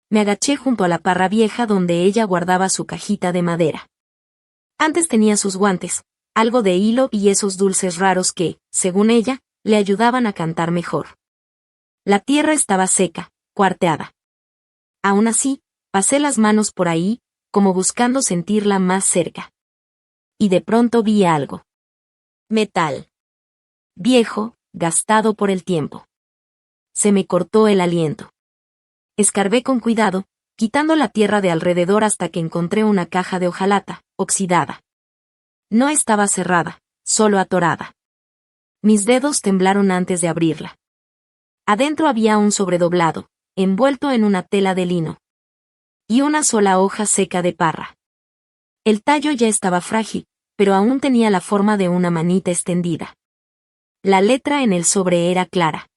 Me agaché junto a la parra vieja donde ella guardaba su cajita de madera. Antes tenía sus guantes, algo de hilo y esos dulces raros que, según ella, le ayudaban a cantar mejor. La tierra estaba seca, cuarteada. Aún así, pasé las manos por ahí, como buscando sentirla más cerca. Y de pronto vi algo. Metal. Viejo, gastado por el tiempo. Se me cortó el aliento. Escarbé con cuidado, quitando la tierra de alrededor hasta que encontré una caja de hojalata, oxidada. No estaba cerrada, solo atorada. Mis dedos temblaron antes de abrirla. Adentro había un sobredoblado, envuelto en una tela de lino. Y una sola hoja seca de parra. El tallo ya estaba frágil, pero aún tenía la forma de una manita extendida. La letra en el sobre era clara.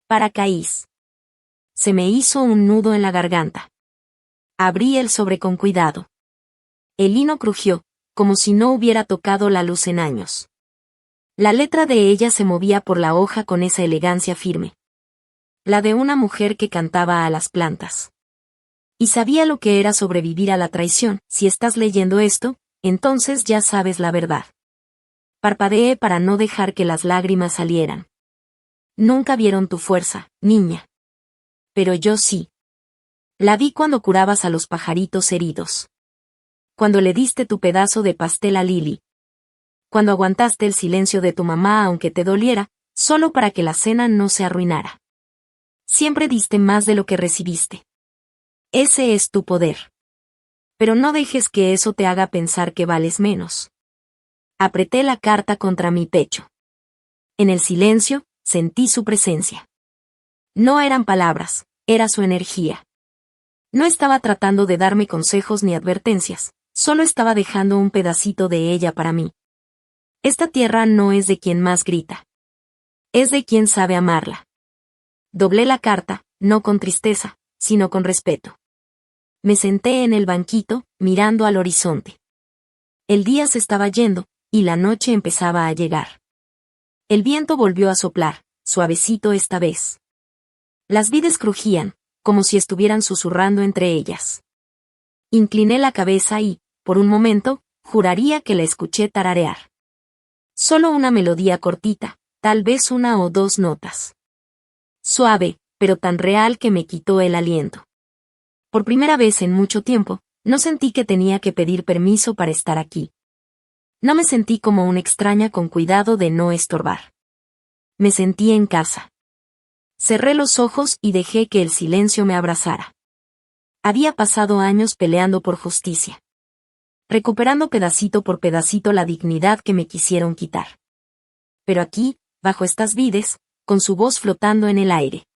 Para Caís. Se me hizo un nudo en la garganta. Abrí el sobre con cuidado. El lino crujió, como si no hubiera tocado la luz en años. La letra de ella se movía por la hoja con esa elegancia firme. La de una mujer que cantaba a las plantas. Y sabía lo que era sobrevivir a la traición. Si estás leyendo esto, entonces ya sabes la verdad. Parpadeé para no dejar que las lágrimas salieran. Nunca vieron tu fuerza, niña. Pero yo sí. La vi cuando curabas a los pajaritos heridos. Cuando le diste tu pedazo de pastel a Lily. Cuando aguantaste el silencio de tu mamá aunque te doliera, solo para que la cena no se arruinara. Siempre diste más de lo que recibiste. Ese es tu poder. Pero no dejes que eso te haga pensar que vales menos. Apreté la carta contra mi pecho. En el silencio, sentí su presencia. No eran palabras, era su energía. No estaba tratando de darme consejos ni advertencias, solo estaba dejando un pedacito de ella para mí. Esta tierra no es de quien más grita. Es de quien sabe amarla. Doblé la carta, no con tristeza, sino con respeto. Me senté en el banquito, mirando al horizonte. El día se estaba yendo, y la noche empezaba a llegar. El viento volvió a soplar, suavecito esta vez. Las vides crujían, como si estuvieran susurrando entre ellas. Incliné la cabeza y, por un momento, juraría que la escuché tararear. Solo una melodía cortita, tal vez una o dos notas. Suave, pero tan real que me quitó el aliento. Por primera vez en mucho tiempo, no sentí que tenía que pedir permiso para estar aquí. No me sentí como una extraña con cuidado de no estorbar. Me sentí en casa. Cerré los ojos y dejé que el silencio me abrazara. Había pasado años peleando por justicia. Recuperando pedacito por pedacito la dignidad que me quisieron quitar. Pero aquí, bajo estas vides, con su voz flotando en el aire.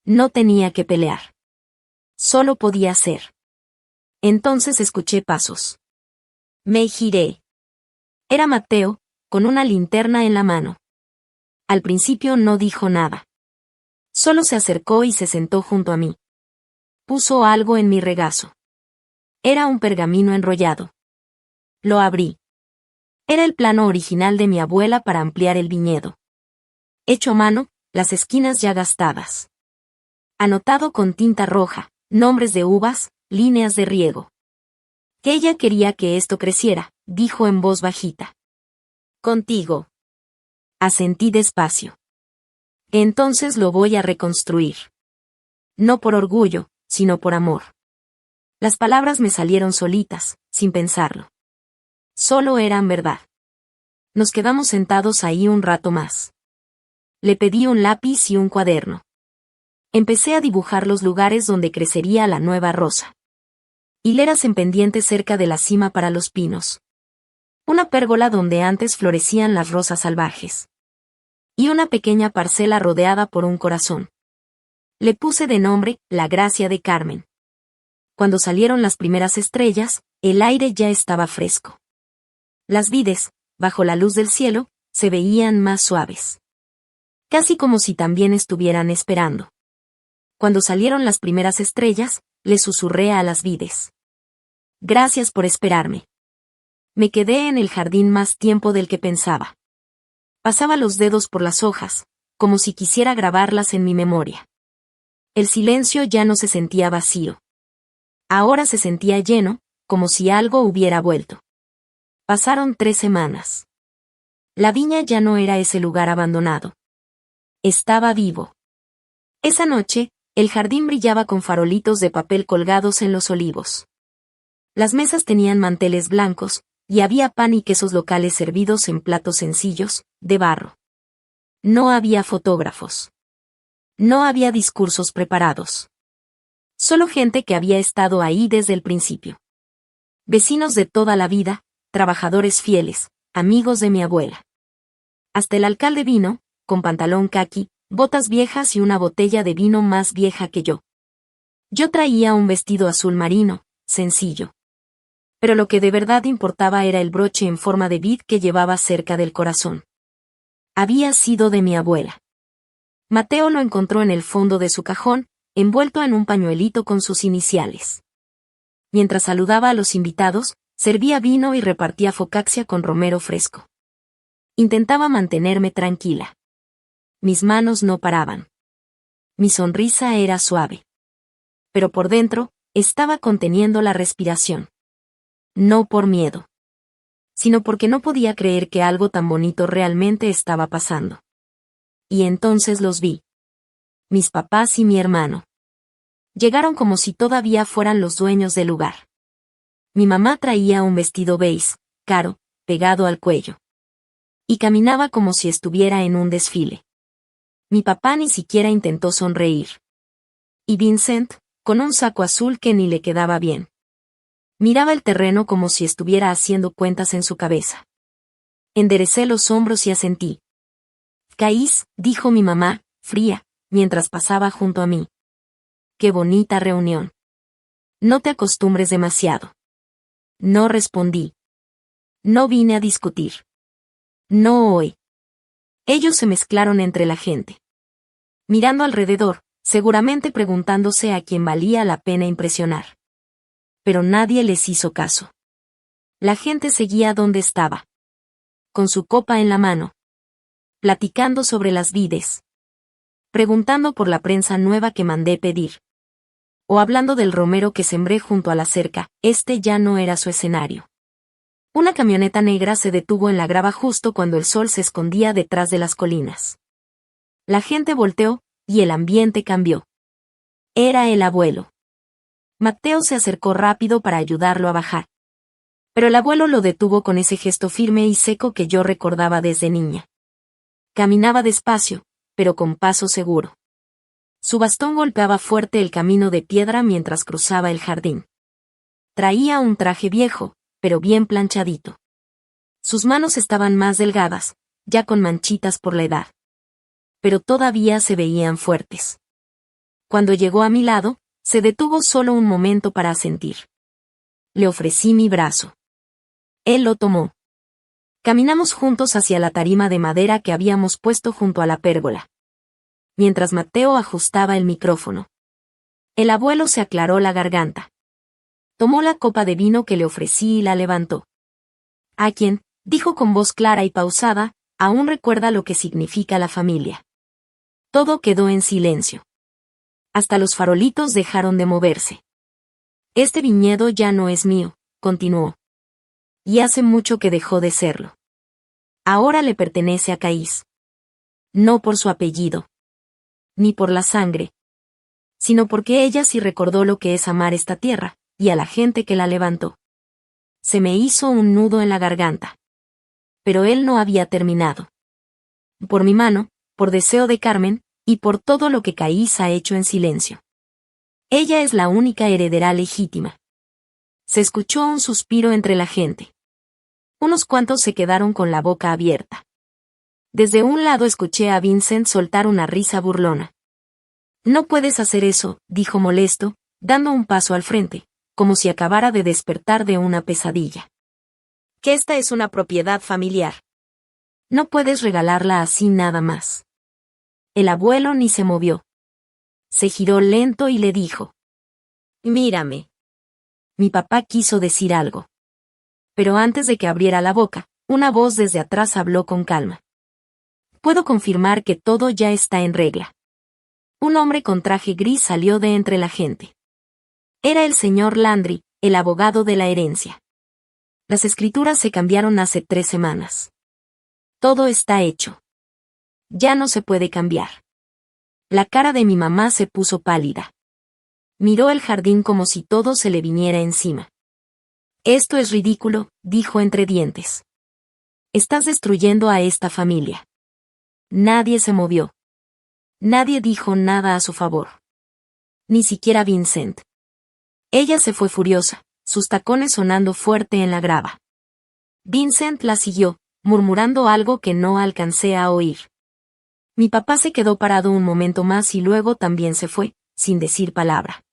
No tenía que pelear. Solo podía ser. Entonces escuché pasos. Me giré. Era Mateo, con una linterna en la mano. Al principio no dijo nada. Solo se acercó y se sentó junto a mí. Puso algo en mi regazo. Era un pergamino enrollado. Lo abrí. Era el plano original de mi abuela para ampliar el viñedo. Hecho a mano, las esquinas ya gastadas. Anotado con tinta roja, nombres de uvas, líneas de riego. Que ella quería que esto creciera, dijo en voz bajita. Contigo. Asentí despacio. Entonces lo voy a reconstruir. No por orgullo, sino por amor. Las palabras me salieron solitas, sin pensarlo. Solo eran verdad. Nos quedamos sentados ahí un rato más. Le pedí un lápiz y un cuaderno. Empecé a dibujar los lugares donde crecería la nueva rosa. Hileras en pendiente cerca de la cima para los pinos. Una pérgola donde antes florecían las rosas salvajes. Y una pequeña parcela rodeada por un corazón. Le puse de nombre, La Gracia de Carmen. Cuando salieron las primeras estrellas, el aire ya estaba fresco. Las vides, bajo la luz del cielo, se veían más suaves. Casi como si también estuvieran esperando. Cuando salieron las primeras estrellas, le susurré a las vides. Gracias por esperarme. Me quedé en el jardín más tiempo del que pensaba. Pasaba los dedos por las hojas, como si quisiera grabarlas en mi memoria. El silencio ya no se sentía vacío. Ahora se sentía lleno, como si algo hubiera vuelto. Pasaron 3 semanas. La viña ya no era ese lugar abandonado. Estaba vivo. Esa noche, el jardín brillaba con farolitos de papel colgados en los olivos. Las mesas tenían manteles blancos, y había pan y quesos locales servidos en platos sencillos, de barro. No había fotógrafos. No había discursos preparados. Solo gente que había estado ahí desde el principio. Vecinos de toda la vida, trabajadores fieles, amigos de mi abuela. Hasta el alcalde vino, con pantalón caqui, botas viejas y una botella de vino más vieja que yo. Yo traía un vestido azul marino, sencillo. Pero lo que de verdad importaba era el broche en forma de vid que llevaba cerca del corazón. Había sido de mi abuela. Mateo lo encontró en el fondo de su cajón, envuelto en un pañuelito con sus iniciales. Mientras saludaba a los invitados, servía vino y repartía focaccia con romero fresco. Intentaba mantenerme tranquila. Mis manos no paraban. Mi sonrisa era suave. Pero por dentro, estaba conteniendo la respiración. No por miedo. Sino porque no podía creer que algo tan bonito realmente estaba pasando. Y entonces los vi. Mis papás y mi hermano. Llegaron como si todavía fueran los dueños del lugar. Mi mamá traía un vestido beige, caro, pegado al cuello. Y caminaba como si estuviera en un desfile. Mi papá ni siquiera intentó sonreír. Y Vincent, con un saco azul que ni le quedaba bien. Miraba el terreno como si estuviera haciendo cuentas en su cabeza. Enderecé los hombros y asentí. Caís, dijo mi mamá, fría, mientras pasaba junto a mí. Qué bonita reunión. No te acostumbres demasiado. No respondí. No vine a discutir. No hoy. Ellos se mezclaron entre la gente. Mirando alrededor, seguramente preguntándose a quién valía la pena impresionar. Pero nadie les hizo caso. La gente seguía donde estaba. Con su copa en la mano. Platicando sobre las vides. Preguntando por la prensa nueva que mandé pedir. O hablando del romero que sembré junto a la cerca, este ya no era su escenario. Una camioneta negra se detuvo en la grava justo cuando el sol se escondía detrás de las colinas. La gente volteó, y el ambiente cambió. Era el abuelo. Mateo se acercó rápido para ayudarlo a bajar. Pero el abuelo lo detuvo con ese gesto firme y seco que yo recordaba desde niña. Caminaba despacio, pero con paso seguro. Su bastón golpeaba fuerte el camino de piedra mientras cruzaba el jardín. Traía un traje viejo, pero bien planchadito. Sus manos estaban más delgadas, ya con manchitas por la edad. Pero todavía se veían fuertes. Cuando llegó a mi lado, se detuvo solo un momento para asentir. Le ofrecí mi brazo. Él lo tomó. Caminamos juntos hacia la tarima de madera que habíamos puesto junto a la pérgola. Mientras Mateo ajustaba el micrófono. El abuelo se aclaró la garganta. Tomó la copa de vino que le ofrecí y la levantó. A quien, dijo con voz clara y pausada, aún recuerda lo que significa la familia. Todo quedó en silencio. Hasta los farolitos dejaron de moverse. Este viñedo ya no es mío, continuó. Y hace mucho que dejó de serlo. Ahora le pertenece a Caís. No por su apellido. Ni por la sangre. Sino porque ella sí recordó lo que es amar esta tierra, y a la gente que la levantó. Se me hizo un nudo en la garganta. Pero él no había terminado. Por mi mano, por deseo de Carmen, y por todo lo que Caís ha hecho en silencio. Ella es la única heredera legítima. Se escuchó un suspiro entre la gente. Unos cuantos se quedaron con la boca abierta. Desde un lado escuché a Vincent soltar una risa burlona. No puedes hacer eso, dijo molesto, dando un paso al frente, como si acabara de despertar de una pesadilla. Que esta es una propiedad familiar. No puedes regalarla así nada más. El abuelo ni se movió. Se giró lento y le dijo. Mírame. Mi papá quiso decir algo. Pero antes de que abriera la boca, una voz desde atrás habló con calma. Puedo confirmar que todo ya está en regla. Un hombre con traje gris salió de entre la gente. Era el señor Landry, el abogado de la herencia. Las escrituras se cambiaron hace 3 semanas. Todo está hecho. Ya no se puede cambiar. La cara de mi mamá se puso pálida. Miró el jardín como si todo se le viniera encima. Esto es ridículo, dijo entre dientes. Estás destruyendo a esta familia. Nadie se movió. Nadie dijo nada a su favor. Ni siquiera Vincent. Ella se fue furiosa, sus tacones sonando fuerte en la grava. Vincent la siguió, murmurando algo que no alcancé a oír. Mi papá se quedó parado un momento más y luego también se fue, sin decir palabra.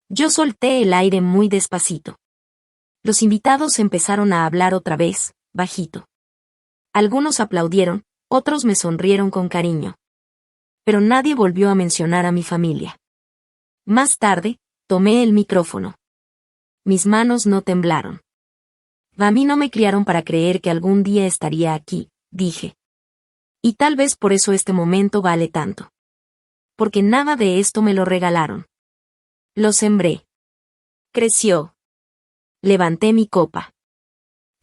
Yo solté el aire muy despacito. Los invitados empezaron a hablar otra vez, bajito. Algunos aplaudieron, otros me sonrieron con cariño. Pero nadie volvió a mencionar a mi familia. Más tarde, tomé el micrófono. Mis manos no temblaron. A mí no me criaron para creer que algún día estaría aquí, dije. Y tal vez por eso este momento vale tanto. Porque nada de esto me lo regalaron. Lo sembré. Creció. Levanté mi copa.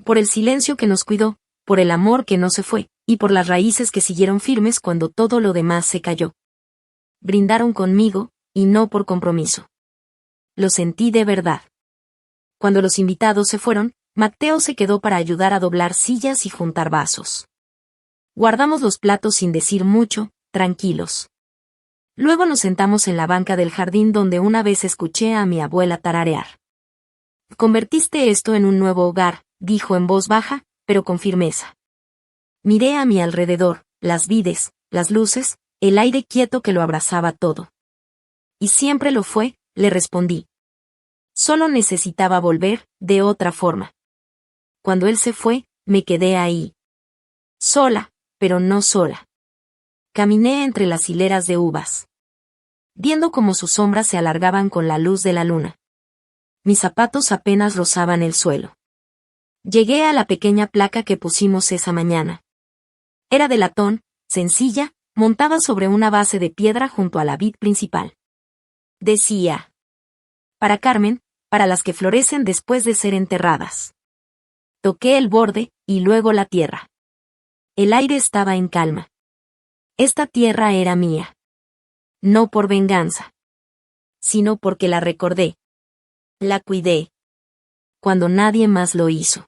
Por el silencio que nos cuidó, por el amor que no se fue, y por las raíces que siguieron firmes cuando todo lo demás se cayó. Brindaron conmigo, y no por compromiso. Lo sentí de verdad. Cuando los invitados se fueron, Mateo se quedó para ayudar a doblar sillas y juntar vasos. Guardamos los platos sin decir mucho, tranquilos. Luego nos sentamos en la banca del jardín donde una vez escuché a mi abuela tararear. Convertiste esto en un nuevo hogar, dijo en voz baja, pero con firmeza. Miré a mi alrededor, las vides, las luces, el aire quieto que lo abrazaba todo. Y siempre lo fue, le respondí. Solo necesitaba volver, de otra forma. Cuando él se fue, me quedé ahí. Sola, pero no sola. Caminé entre las hileras de uvas, viendo cómo sus sombras se alargaban con la luz de la luna. Mis zapatos apenas rozaban el suelo. Llegué a la pequeña placa que pusimos esa mañana. Era de latón, sencilla, montada sobre una base de piedra junto a la vid principal. Decía: para Carmen, para las que florecen después de ser enterradas. Toqué el borde, y luego la tierra. El aire estaba en calma. Esta tierra era mía. No por venganza, sino porque la recordé. La cuidé. Cuando nadie más lo hizo.